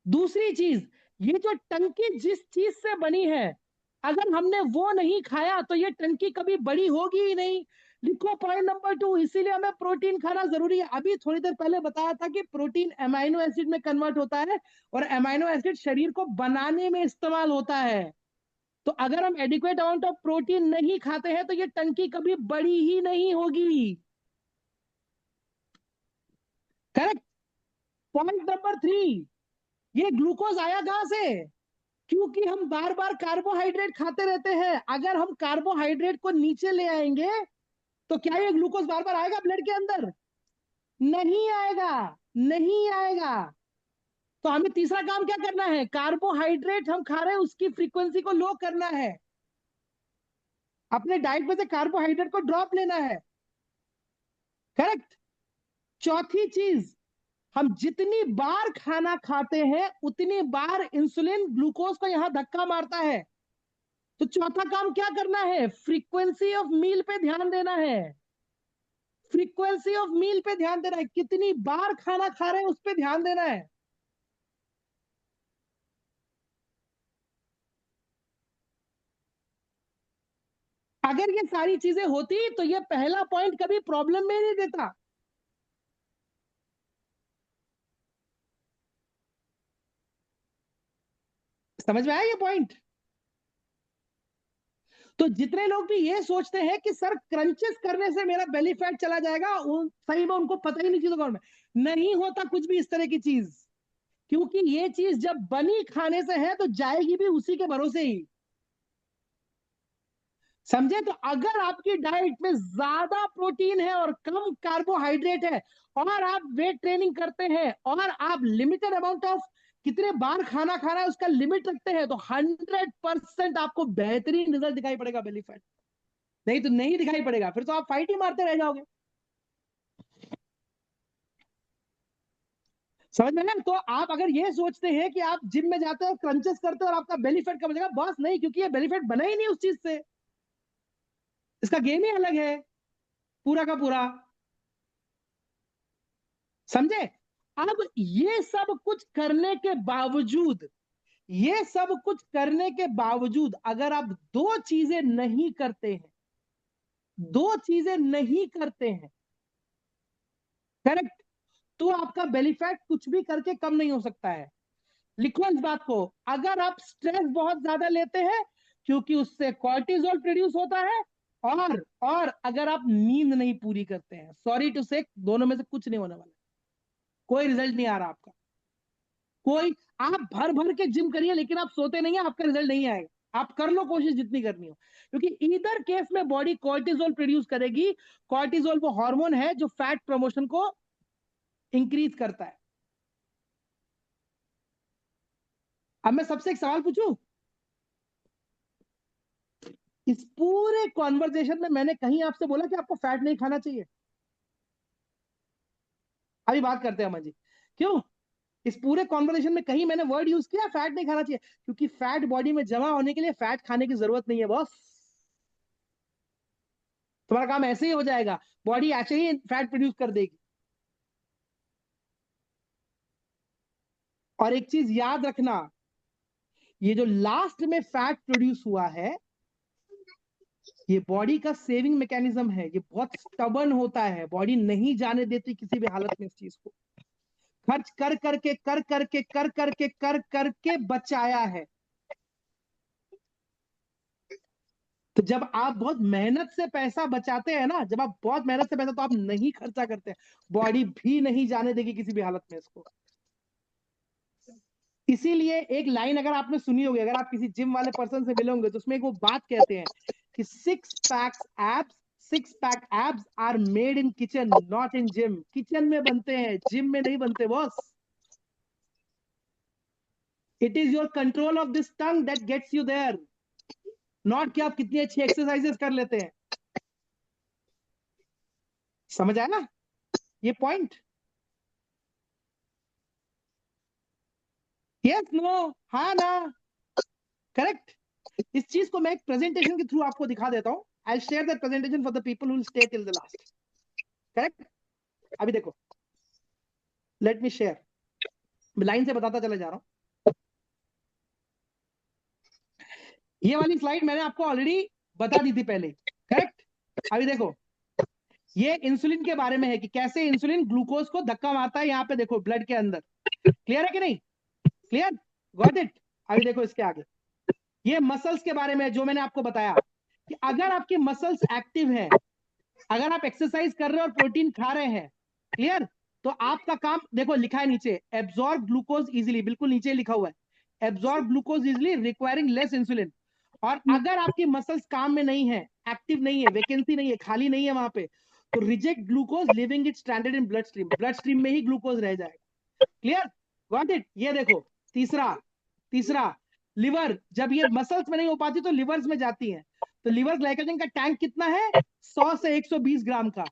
दूसरी चीज, ये जो टंकी जिस चीज से बनी है, अगर हमने वो नहीं खाया तो ये टंकी कभी बड़ी होगी ही नहीं। लिखो पॉइंट नंबर 2, इसीलिए हमें प्रोटीन खाना जरूरी है। अभी थोड़ी देर पहले बताया था कि प्रोटीन अमाइनो एसिड में कन्वर्ट होता है और अमाइनो एसिड शरीर को बनाने में इस्तेमाल होता है। तो अगर हम एडिक्वेट अमाउंट ऑफ प्रोटीन नहीं खाते हैं तो ये टंकी कभी बड़ी ही नहीं होगी। करेक्ट। पॉइंट नंबर 3, ये ग्लूकोज आया कहां से? क्योंकि हम बार बार कार्बोहाइड्रेट खाते रहते हैं। अगर हम कार्बोहाइड्रेट को नीचे ले आएंगे तो क्या ये ग्लूकोज बार बार आएगा ब्लड के अंदर? नहीं आएगा, नहीं आएगा। तो हमें तीसरा काम क्या करना है? कार्बोहाइड्रेट हम खा रहे हैं उसकी फ्रीक्वेंसी को लो करना है, अपने डाइट में से कार्बोहाइड्रेट को ड्रॉप लेना है। करेक्ट। चौथी चीज, हम जितनी बार खाना खाते हैं उतनी बार इंसुलिन ग्लूकोज को यहां धक्का मारता है। तो चौथा काम क्या करना है? फ्रीक्वेंसी ऑफ मील पे ध्यान देना है। फ्रीक्वेंसी ऑफ मील पे ध्यान देना है, कितनी बार खाना खा रहे हैं उस पे ध्यान देना है। अगर ये सारी चीजें होती तो ये पहला पॉइंट कभी प्रॉब्लम में नहीं देता। समझ में आया ये पॉइंट? तो जितने लोग भी ये सोचते हैं कि सर क्रंचेस करने से मेरा बेली फैट चला जाएगा, सही में उनको पता ही नहीं चीजों का। नहीं होता कुछ भी इस तरह की चीज, क्योंकि ये चीज जब बनी खाने से है तो जाएगी भी उसी के भरोसे ही। समझे? तो अगर आपकी डाइट में ज्यादा प्रोटीन है और कम कार्बोहाइड्रेट है और आप वेट ट्रेनिंग करते हैं और आप लिमिटेड अमाउंट ऑफ कितने बार खाना खाना है उसका लिमिट रखते हैं, तो 100% आपको बेहतरीन रिजल्ट दिखाई पड़ेगा बेली फैट। नहीं तो नहीं दिखाई पड़ेगा, फिर तो आप फाइट ही मारते रह जाओगे। समझ में ना? तो आप अगर ये सोचते हैं कि आप जिम में जाते हो क्रंचेस करते हो और आपका बेली फैट कम हो जाएगा, बस नहीं, क्योंकि ये बेली फैट बना ही नहीं उस चीज से। इसका गेम ही अलग है पूरा का पूरा। समझे? अब ये सब कुछ करने के बावजूद, ये सब कुछ करने के बावजूद अगर आप दो चीजें नहीं करते हैं, दो चीजें नहीं करते हैं, करेक्ट, तो आपका बेली फैट कुछ भी करके कम नहीं हो सकता है। लिखो इस बात को। अगर आप स्ट्रेस बहुत ज्यादा लेते हैं, क्योंकि उससे कॉर्टिजोल प्रोड्यूस होता है, और अगर आप नींद नहीं पूरी करते हैं, सॉरी टू से, दोनों में से कुछ नहीं होने वाला, कोई रिजल्ट नहीं आ रहा आपका। कोई, आप भर भर के जिम करिए लेकिन आप सोते नहीं है, आपका रिजल्ट नहीं आएगा। आप कर लो कोशिश जितनी करनी हो, क्योंकि इधर केस में बॉडी कॉर्टिजोल प्रोड्यूस करेगी। कॉर्टिजोल वो हार्मोन है जो फैट प्रमोशन को इंक्रीज करता है। अब मैं सबसे एक सवाल पूछूं? इस पूरे कॉन्वर्जेशन में मैंने कहीं आपसे बोला कि आपको फैट नहीं खाना चाहिए? अभी बात करते हैं अमन जी, क्यों? इस पूरे कॉन्वर्सेशन में कहीं मैंने वर्ड यूज किया फैट नहीं खाना चाहिए? क्योंकि फैट बॉडी में जमा होने के लिए फैट खाने की जरूरत नहीं है बॉस। तुम्हारा काम ऐसे ही हो जाएगा, बॉडी ऐसे ही फैट प्रोड्यूस कर देगी। और एक चीज याद रखना, ये जो लास्ट में फैट प्रोड्यूस हुआ है, ये बॉडी का सेविंग मैकेनिज्म है। ये बहुत स्टबर्न होता है, बॉडी नहीं जाने देती किसी भी हालत में इस चीज को। खर्च कर करके कर करके कर करके कर करके बचाया है। तो जब आप बहुत मेहनत से पैसा बचाते हैं ना, जब आप बहुत मेहनत से पैसा, तो आप नहीं खर्चा करते हैं, बॉडी भी नहीं जाने देगी किसी भी हालत में इसको। इसीलिए एक लाइन अगर आपने सुनी होगी, अगर आप किसी जिम वाले पर्सन से मिलोगे तो उसमें एक वो बात कहते हैं कि six pack abs are made in kitchen not in gym. Kitchen में बनते हैं, जिम में नहीं बनते boss. It is your control of this tongue that gets you there, not कि आप कितनी अच्छी एक्सरसाइजेस कर लेते हैं। समझ आया ना ये पॉइंट? यस, नो, हाँ ना, करेक्ट। इस चीज को मैं एक प्रेजेंटेशन के थ्रू आपको दिखा देता हूं। I share that presentation for the people who stay till the last. Correct. अभी देखो, लेट मी शेयर। लाइन से बताता चला जा रहा हूं। ये वाली स्लाइड मैंने आपको ऑलरेडी बता दी थी पहले, करेक्ट। अभी देखो, ये इंसुलिन के बारे में है कि कैसे इंसुलिन ग्लूकोज को धक्का मारता है, यहाँ पे देखो ब्लड के अंदर। क्लियर है कि नहीं? Clear, got it. अभी देखो इसके आगे, ये मसल्स के बारे में जो मैंने आपको बताया कि अगर आपकी मसल्स एक्टिव है, अगर आप एक्सरसाइज कर रहे हो और प्रोटीन खा रहे हैं, क्लियर, तो आपका काम देखो लिखा है नीचे, एब्जॉर्ब ग्लूकोज इजिली, बिल्कुल नीचे लिखा हुआ है, absorb glucose easily requiring less insulin. और अगर आपकी मसल्स काम में नहीं है, एक्टिव नहीं है, वैकेंसी नहीं है, खाली नहीं है वहां पे, तो reject glucose living it standard in blood stream, blood stream में ही ग्लूकोज रह जाएगा। Clear, got it. ये देखो तीसरा, तीसरा लिवर, जब ये मसल्स में नहीं हो पाती तो लिवर्स में जाती है, तो लिवर ग्लाइकोजन का टैंक कितना है? 100 से 120 ग्राम का।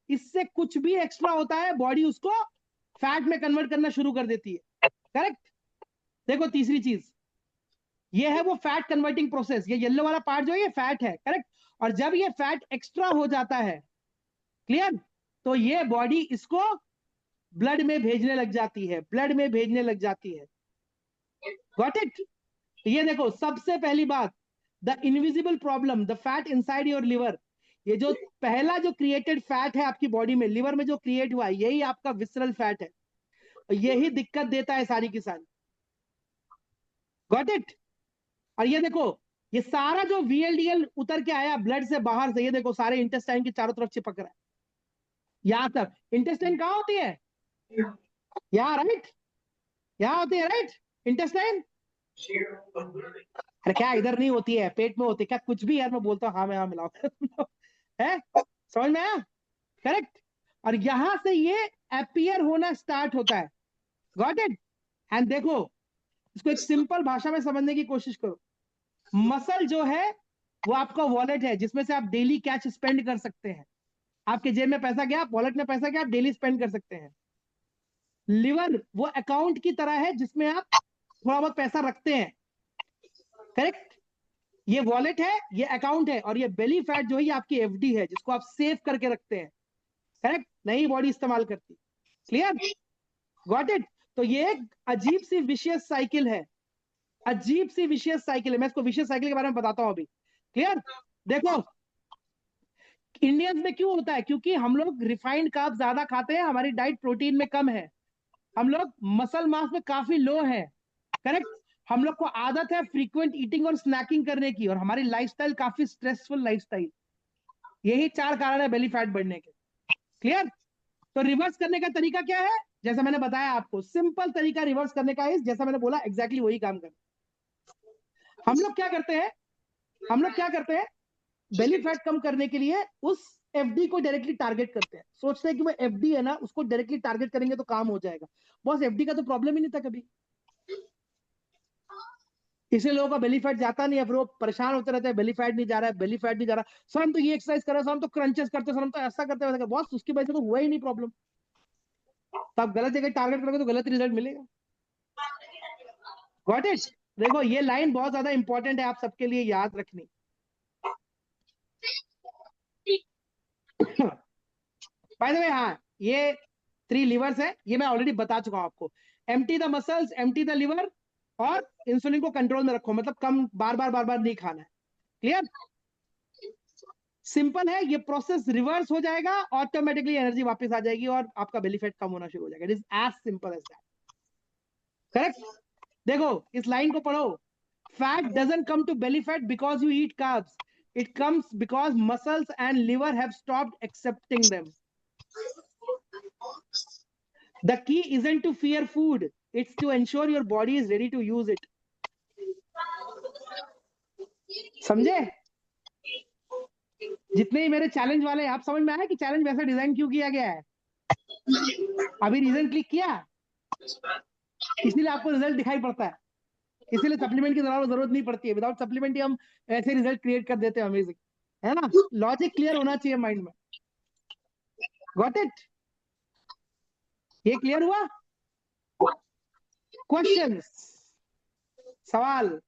इससे कुछ भी एक्स्ट्रा होता है बॉडी उसको फैट में कन्वर्ट करना शुरू कर देती है, करेक्ट। देखो तीसरी चीज, ये है वो फैट कन्वर्टिंग प्रोसेस, ये येलो वाला पार्ट जो है ये फैट है, करेक्ट। और जब ये फैट एक्स्ट्रा हो जाता है, क्लियर, तो ये बॉडी इसको ब्लड में भेजने लग जाती है, ब्लड में भेजने लग जाती है, गॉट इट। तो ये देखो सबसे पहली बात, the invisible problem, the fat inside your liver, ये जो पहला जो क्रिएटेड फैट है आपकी बॉडी में, लिवर में जो क्रिएट हुआ है, यही आपका विसरल फैट है, और यही दिक्कत देता है सारी की सारी, गॉट इट। और ये देखो, ये सारा जो VLDL उतर के आया ब्लड से बाहर से, ये देखो सारे इंटेस्टाइन के चारों तरफ चिपक रहा है, यहां तक। इंटेस्टाइन कहां होती है? यहाँ, राइट, यहाँ होती है, राइट, इंटेस्टाइन। अरे क्या इधर नहीं होती है, पेट में होती है क्या? कुछ भी यार, मैं बोलता हूँ हाँ में हाँ मिलाओ है, समझ में आया? करेक्ट। और यहां से ये अपीयर होना स्टार्ट होता है, गॉट इट। एंड देखो, इसको एक सिंपल भाषा में समझने की कोशिश करो। मसल जो है वो आपका वॉलेट है, जिसमें से आप डेली कैश स्पेंड कर सकते हैं। आपके जेब में पैसा गया, वॉलेट में पैसा गया, आप डेली स्पेंड कर सकते हैं। लिवर वो अकाउंट की तरह है जिसमें आप थोड़ा बहुत पैसा रखते हैं, करेक्ट। ये वॉलेट है, ये अकाउंट है, और ये बेली फैट जो है ये आपकी FD है, जिसको आप सेव करके रखते हैं, करेक्ट, नहीं बॉडी इस्तेमाल करती। Clear, got it. तो ये एक अजीब सी विशियस साइकिल है, अजीब सी विशियस साइकिल है। मैं इसको विशियस साइकिल के बारे में बताता हूं अभी, क्लियर। देखो इंडियंस में क्यों होता है, क्योंकि हम लोग रिफाइंड कार्ब ज्यादा खाते हैं, हमारी डाइट प्रोटीन में कम है, हम लोग मसल मास में काफी लो है, करेक्ट। हम लोग को आदत है फ्रीक्वेंट ईटिंग और स्नैकिंग करने की, और हमारी लाइफस्टाइल काफी स्ट्रेसफुल लाइफस्टाइल, यही 4 कारण है बेली फैट बढ़ने के, क्लियर। तो रिवर्स करने का तरीका क्या है? जैसा मैंने बताया आपको, सिंपल तरीका रिवर्स करने का है, जैसा मैंने बोला एग्जैक्टली वही काम करना। हम लोग क्या करते हैं, हम लोग क्या करते हैं, बेली फैट कम करने के लिए उस FD को डायरेक्टली टारगेट करते हैं, सोचते हैं कि वो FD है ना, उसको डायरेक्टली टारगेट करेंगे तो काम हो जाएगा। बॉस FD का तो प्रॉब्लम ही नहीं था कभी, इसलिए लोगों का बेली फैट जाता नहीं है, फिर वो परेशान होते रहते हैं, बेली फैट नहीं जा रहा है, बेली फैट नहीं जा रहा। सर हम तो ये एक्सरसाइज कर रहे हैं, सर हम तो क्रंचेस करते हैं, सर हम तो ऐसा करते हैं, बॉस उसकी वजह से तो हुआ ही नहीं प्रॉब्लम। तो आप गलत जगह टारगेट करोगे तो गलत रिजल्ट मिलेगा, गॉट इट। देखो ये लाइन बहुत ज्यादा इंपॉर्टेंट है आप सबके लिए याद रखनी। बाय द वे, हाँ, ये 3 लीवर्स है, ये मैं ऑलरेडी बता चुका हूं आपको। Empty the muscles, empty the liver, और इंसुलिन को कंट्रोल में रखो, मतलब कम, बार बार नहीं खाना है, क्लियर। सिंपल है, ये प्रोसेस रिवर्स हो जाएगा, ऑटोमेटिकली एनर्जी वापस आ जाएगी और आपका बेली फैट कम होना शुरू हो जाएगा। It is as simple as that, correct. देखो इस लाइन को पढ़ो, fat doesn't come to belly fat because you eat carbs, it comes because muscles and liver have stopped accepting them. The key isn't to fear food, it's to ensure your body is ready to use it. समझे? जितने ही मेरे चैलेंज वाले, आप समझ में आया कि चैलेंज वैसा डिजाइन क्यों किया गया है? अभी रीजन क्लिक किया, इसीलिए आपको रिजल्ट दिखाई पड़ता है, इसीलिए सप्लीमेंट की जरूरत नहीं पड़ती है। विदाउट सप्लीमेंट ही हम ऐसे रिजल्ट क्रिएट कर देते हैं, अमेजिंग है ना। लॉजिक क्लियर होना चाहिए माइंड में, गॉट इट। ये क्लियर हुआ? क्वेश्चंस, सवाल,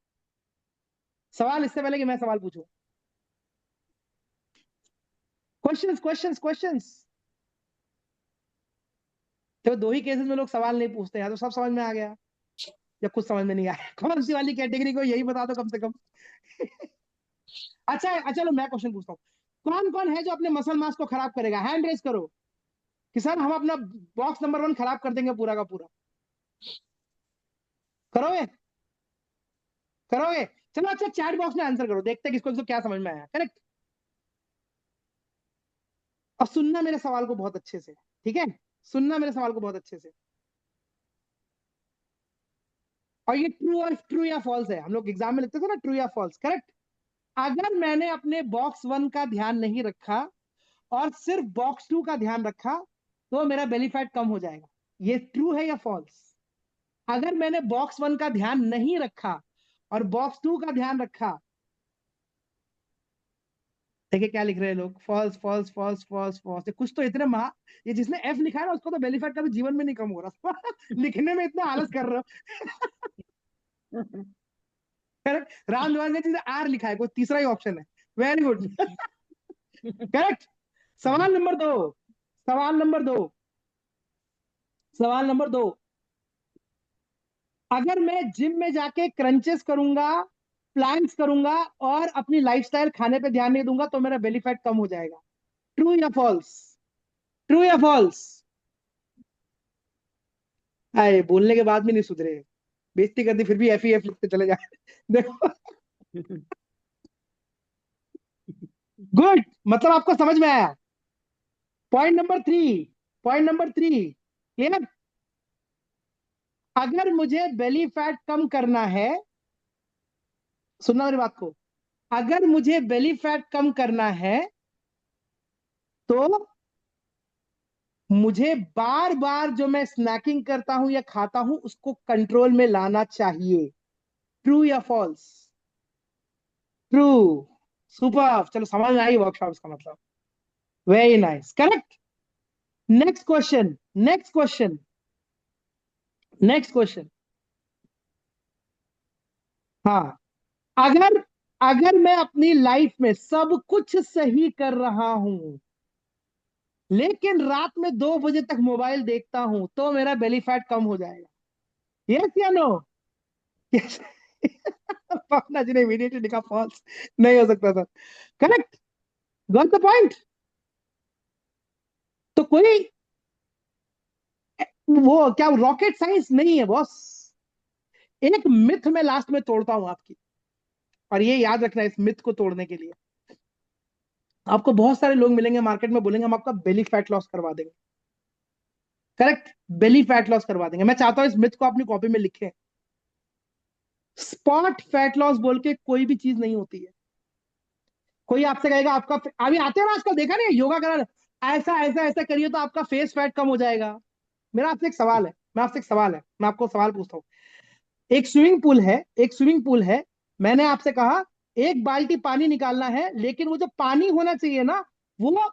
सवाल इससे पहले कि मैं सवाल पूछूं, क्वेश्चंस क्वेश्चंस क्वेश्चंस। तो दो ही केसेस में लोग सवाल नहीं पूछते हैं, तो सब समझ में आ गया या कुछ समझ में नहीं आया? कौन सी वाली कैटेगरी को, यही बता दो कम से कम। अच्छा चलो मैं क्वेश्चन पूछता हूँ, कौन कौन है जो अपने मसल मास को खराब करेगा? हैंड रेज करो कि सर हम अपना बॉक्स नंबर 1 खराब कर देंगे पूरा का पूरा। करोगे? करोगे? चलो अच्छा, चैट बॉक्स में आंसर करो, देखते हैं किसको किसको क्या समझ में आया। करेक्ट? और सुनना मेरे सवाल को बहुत अच्छे से, ठीक है? सुनना मेरे सवाल को बहुत अच्छे से। और ये ट्रू या फॉल्स है, हम लोग एग्जाम में लिखते थे ना, ट्रू या फॉल्स। करेक्ट? अगर मैंने अपने बॉक्स 1 का ध्यान नहीं रखा और सिर्फ बॉक्स 2 का ध्यान रखा, तो मेरा बेली फैट कम हो जाएगा। ये ट्रू है या फॉल्स? अगर मैंने बॉक्स 1 का ध्यान नहीं रखा और बॉक्स 2 का ध्यान रखा, देखिए क्या लिख रहे हैं लोग, false false false false false. कुछ तो इतने महा, ये जिसने एफ लिखा है ना उसको तो बेली फैट कभी जीवन में नहीं कम हो रहा। लिखने में इतना आलस कर रहे हो। राम निवास ने जिसे आर लिखा है, कोई तीसरा ही ऑप्शन है। Very good. करेक्ट। सवाल नंबर 2, सवाल नंबर 2, सवाल नंबर 2, अगर मैं जिम में जाके क्रंचेस करूंगा, प्लैंक्स करूंगा और अपनी लाइफस्टाइल खाने पे ध्यान नहीं दूंगा, तो मेरा बेली फैट कम हो जाएगा। ट्रू या फॉल्स? ट्रू या फॉल्स? आए बोलने के बाद भी नहीं सुधरे, बेइज्जती कर दी फिर भी एफ ही एफ लिखते चले जाए। देखो, गुड, मतलब आपको समझ में आया। Point number 3, point number 3 clear. अगर मुझे बेली फैट कम करना है, सुनना मेरी बात को, अगर मुझे बेली फैट कम करना है तो मुझे बार बार जो मैं स्नैकिंग करता हूं या खाता हूं उसको कंट्रोल में लाना चाहिए। ट्रू या फॉल्स? ट्रू। सुपर, चलो समझ में आई वर्कशॉप का मतलब। Very nice, correct. Next question, next question, next question. हाँ, अगर अगर मैं अपनी लाइफ में सब कुछ सही कर रहा हूं लेकिन रात में 2 बजे तक मोबाइल देखता हूं, तो मेरा बेली फैट कम हो जाएगा? यस या नो? यस। पापना जी ने इमीडिएटली लिखा फॉल्स, नहीं हो सकता sir. Correct, got the point. तो कोई वो क्या रॉकेट साइंस नहीं है बॉस। एक मिथ में लास्ट में तोड़ता हूं आपकी, और ये याद रखना, इस मिथ को तोड़ने के लिए आपको बहुत सारे लोग मिलेंगे मार्केट में, बोलेंगे हम आपका बेली फैट लॉस करवा देंगे। करेक्ट, बेली फैट लॉस करवा देंगे। मैं चाहता हूं इस मिथ को अपनी कॉपी में लिखें। स्पॉट फैट लॉस बोल के कोई भी चीज नहीं होती है। कोई आपसे कहेगा आपका, अभी आते हैं ना आजकल, देखा नहीं योगा करा, ऐसा ऐसा ऐसा करिए तो आपका फेस फैट कम हो जाएगा। मेरा आपसे एक सवाल है, मैं आपसे एक सवाल है, मैं आपको सवाल पूछता हूँ। एक स्विमिंग पूल है, एक स्विमिंग पूल है, मैंने आपसे कहा एक बाल्टी पानी निकालना है, लेकिन वो जो पानी होना चाहिए ना, वो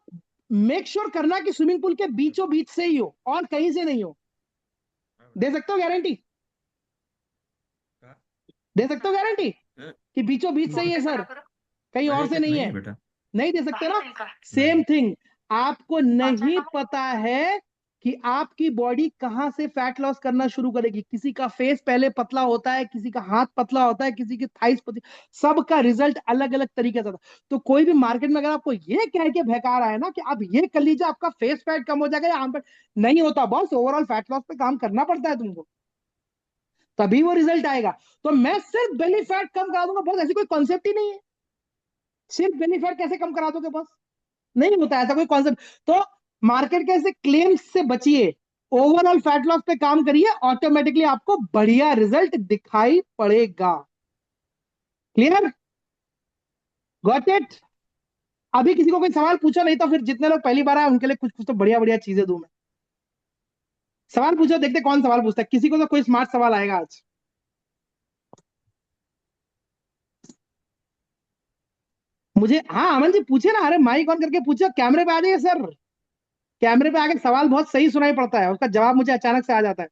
मेक श्योर करना कि स्विमिंग पूल के बीचों बीच से ही हो और कहीं से नहीं हो। दे सकते हो गारंटी? दे सकते हो गारंटी कि बीचों बीच से ही है सर, कहीं और से नहीं है? नहीं दे सकते ना। सेम थिंग, आपको नहीं पता है कि आपकी बॉडी कहां से फैट लॉस करना शुरू करेगी। किसी का फेस पहले पतला होता है, किसी का हाथ पतला होता है, किसी की थाइस पतली, सबका रिजल्ट अलग अलग तरीके से होता है। तो कोई भी मार्केट में अगर आपको ये कह के बहका रहा है ना कि आप ये कर लीजिए आपका फेस फैट कम हो जाएगा या आम पर, नहीं होता बॉस। ओवरऑल फैट लॉस पे काम करना पड़ता है तुमको, तभी वो रिजल्ट आएगा। तो मैं सिर्फ बेली फैट कम करा दूंगा बॉस, ऐसी कोई कॉन्सेप्ट ही नहीं है। सिर्फ बेली फैट कैसे कम करा दोगे बॉस? नहीं होता ऐसा कोई कॉन्सेप्ट। तो मार्केट के ऐसे क्लेम्स से बचिए, ओवरऑल फैट लॉस पे काम करिए, ऑटोमेटिकली आपको बढ़िया रिजल्ट दिखाई पड़ेगा। क्लियर? Got it? अभी किसी को कोई सवाल पूछो, नहीं तो फिर जितने लोग पहली बार आए उनके लिए कुछ कुछ तो बढ़िया बढ़िया चीजें दूं मैं। सवाल पूछो, देखते कौन सवाल पूछता है। किसी को तो कोई स्मार्ट सवाल आएगा आज। मुझे, हाँ अमन जी पूछे ना, अरे माइक ऑन करके पूछो, कैमरे पे आ जाइए सर। कैमरे पे आके सवाल बहुत सही सुनाई पड़ता है, उसका जवाब मुझे अचानक से आ जाता है।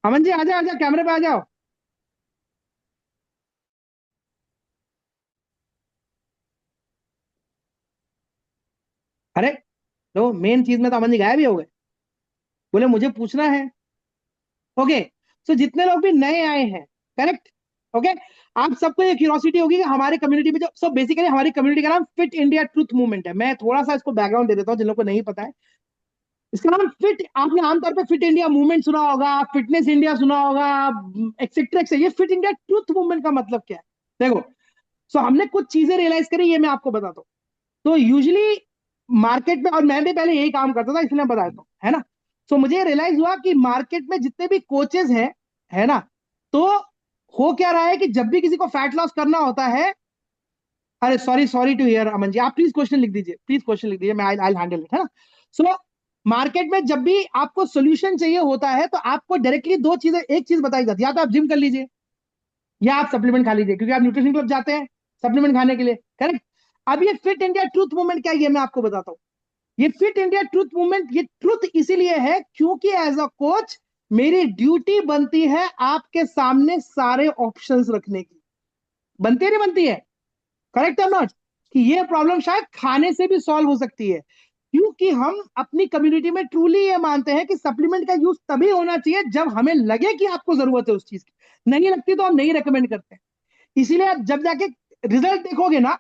अमन जी आ जाओ, आ जाओ, कैमरे पे आ जाओ। अरे तो मेन चीज में तो अमन जी गायब ही हो गए, बोले मुझे पूछना है। ओके, सो जितने लोग भी नए आए हैं, करेक्ट, ओके, आप सबको ये क्यूरियोसिटी होगी कि हमारे कम्युनिटी में जो, सो बेसिकली हमारी कम्युनिटी का नाम फिट इंडिया ट्रूथ मूवमेंट है। मैं थोड़ा सा इसको बैकग्राउंड दे देता हूँ जिन लोगों को नहीं पता है। इसका नाम फिट, आपने आमतौर पे फिट इंडिया मूवमेंट सुना होगा, फिटनेस इंडिया सुना होगा, एक्सेट्रा एक्सेट्रा। ये फिट इंडिया ट्रूथ मूवमेंट का मतलब क्या है, देखो, सो हमने कुछ चीजें रियलाइज करी, ये मैं आपको बताता हूँ। तो यूजली मार्केट में, और मैं भी पहले यही काम करता था इसलिए मैं बताता हूँ, है ना। सो मुझे रियलाइज हुआ कि मार्केट में जितने भी कोचेज हैं, है ना, तो हो क्या रहा है कि जब भी किसी को फैट लॉस करना होता है, अरे sorry sorry to here Aman ji, आप प्लीज क्वेश्चन लिख दीजिए, प्लीज क्वेश्चन लिख दीजिए, मैं आई हैंडल इट, है ना। सो मार्केट में जब भी आपको सोल्यूशन चाहिए होता है तो आपको डायरेक्टली दो चीजें, एक चीज बताई जाती है, या तो आप जिम कर लीजिए या आप सप्लीमेंट खा लीजिए, क्योंकि आप न्यूट्रिशन क्लब जाते हैं सप्लीमेंट खाने के लिए, करेक्ट। अब ये फिट इंडिया ट्रूथ मूवमेंट क्या है, ये मैं आपको बताता हूँ। ये फिट इंडिया ट्रूथ मूवमेंट, ये ट्रूथ इसीलिए है क्योंकि एज अ कोच मेरी ड्यूटी बनती है आपके सामने सारे ऑप्शंस रखने की। बनती है नहीं बनती है, करेक्ट और नॉट, कि ये प्रॉब्लम शायद खाने से भी सॉल्व हो सकती है, क्योंकि हम अपनी कम्युनिटी में ट्रूली ये मानते हैं कि सप्लीमेंट का यूज तभी होना चाहिए जब हमें लगे कि आपको जरूरत है उस चीज की, नहीं लगती तो हम नहीं रेकमेंड करते। इसीलिए आप जब जाके रिजल्ट देखोगे ना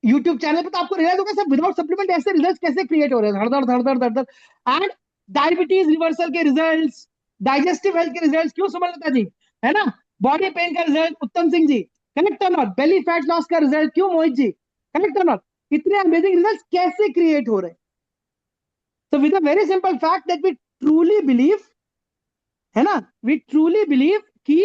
यूट्यूब चैनल पे, तो आपको रियलाइज होगा सब विदाउट सप्लीमेंट ऐसे रिजल्ट कैसे क्रिएट हो रहे हैं, धड़ धड़ धड़ धड़ धड़ धड़। एंड डायबिटीज रिवर्सल के रिजल्ट्स, डाइजेस्टिव हेल्थ के रिजल्ट्स, क्यों सुमलता जी, है ना, बॉडी पेन का रिजल्ट उत्तम सिंह जी, करेक्ट और नॉट, बेली फैट लॉस का रिजल्ट क्यों मोहित जी, करेक्ट और नॉट, इतने अमेजिंग रिजल्ट कैसे क्रिएट हो रहे हैं। So with a very simple fact that we truly believe, है ना, we truly believe कि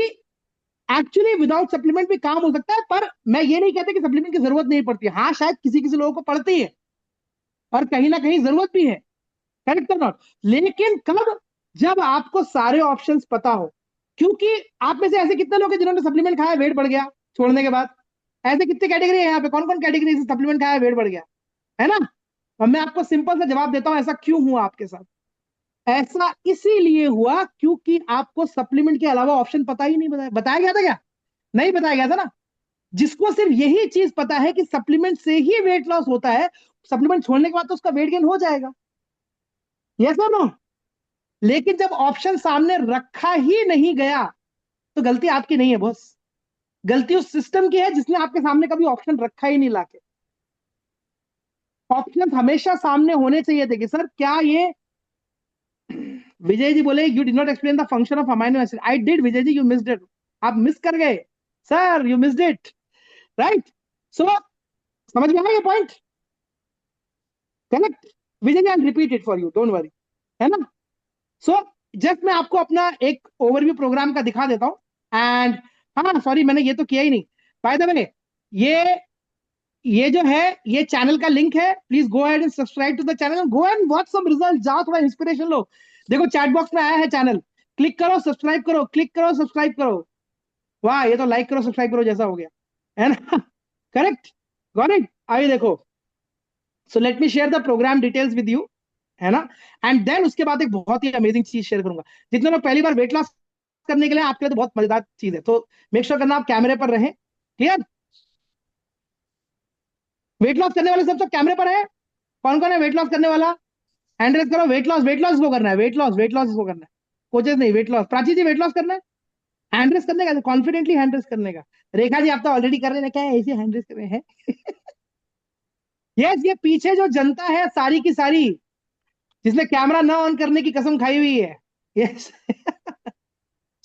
एक्चुअली विदाउट सप्लीमेंट भी काम हो सकता है, पर मैं ये नहीं कहता कि सप्लीमेंट की जरूरत नहीं पड़ती है, हाँ शायद किसी किसी लोगों को पड़ती है और कहीं ना कहीं जरूरत भी है, करेक्ट नॉट। लेकिन कब, जब आपको सारे ऑप्शंस पता हो। क्योंकि आप में से ऐसे कितने लोग हैं जिन्होंने सप्लीमेंट खाया वेट बढ़ गया छोड़ने के बाद, ऐसे कितने कैटेगरी है यहाँ पे, कौन कौन कैटेगरी से सप्लीमेंट खाया वेट बढ़ गया, है ना। और मैं आपको सिंपल सा जवाब देता हूं ऐसा क्यों हुआ आपके साथ। ऐसा इसीलिए हुआ क्योंकि आपको सप्लीमेंट के अलावा ऑप्शन पता ही नहीं, बताया गया था क्या, नहीं बताया गया था ना। जिसको सिर्फ यही चीज पता है कि सप्लीमेंट से ही वेट लॉस होता है, सप्लीमेंट छोड़ने के बाद तो उसका वेट गेन हो जाएगा, यस और नो। लेकिन जब ऑप्शन सामने रखा ही नहीं गया तो गलती आपकी नहीं है बॉस, गलती उस सिस्टम की है जिसने आपके सामने कभी ऑप्शन रखा ही नहीं लाके। ऑप्शन हमेशा सामने होने चाहिए थे कि सर क्या ये, विजय जी बोले you did not explain the function of amino acid, I did Vijay ji, you missed it, आप मिस कर गए sir, you missed it, right. So समझ में आया ये point, correct Vijay ji, I repeat it for you, don't worry, है ना। सो जस्ट मैं आपको अपना एक ओवरव्यू प्रोग्राम का दिखा देता हूं। एंड हाँ सॉरी मैंने ये तो किया ही नहीं, बाय द वे, ये ये जो है ये चैनल का लिंक है, please go ahead and subscribe to the channel, go and watch some result, जाओ थोड़ा इंस्पिरेशन लो। देखो चैट बॉक्स में आया है चैनल, क्लिक करो सब्सक्राइब करो, क्लिक करो सब्सक्राइब करो, वाह ये तो लाइक करो सब्सक्राइब करो जैसा हो गया, है ना। Correct, got it. आइए देखो, so let me share the programme details with you, है ना। एंड देन उसके बाद एक बहुत ही अमेजिंग चीज शेयर करूंगा। जितने लोग पहली बार वेट लॉस करने के लिए, आपके लिए तो बहुत मजेदार चीज है, तो मेक श्योर करना आप कैमरे पर रहें, क्लियर। वेट लॉस करने वाले सब कैमरे पर है, कौन कौन है वेट लॉस करने वाला, हैंड रेस करो। वेट लॉस इसको करना है, वेट लॉस इसको करना है, कोचेस नहीं, वेट लॉस, प्राची जी वेट लॉस करना है, हैंड रेस करने का, कॉन्फिडेंटली हैंड रेस करने का। रेखा जी आप तो ऑलरेडी कर रहे हैं, क्या है ऐसे हैंड रेस कर रहे हैं। यस, ये पीछे जो जनता है सारी की सारी, जिसने कैमरा ना ऑन करने की कसम खाई हुई है, यस।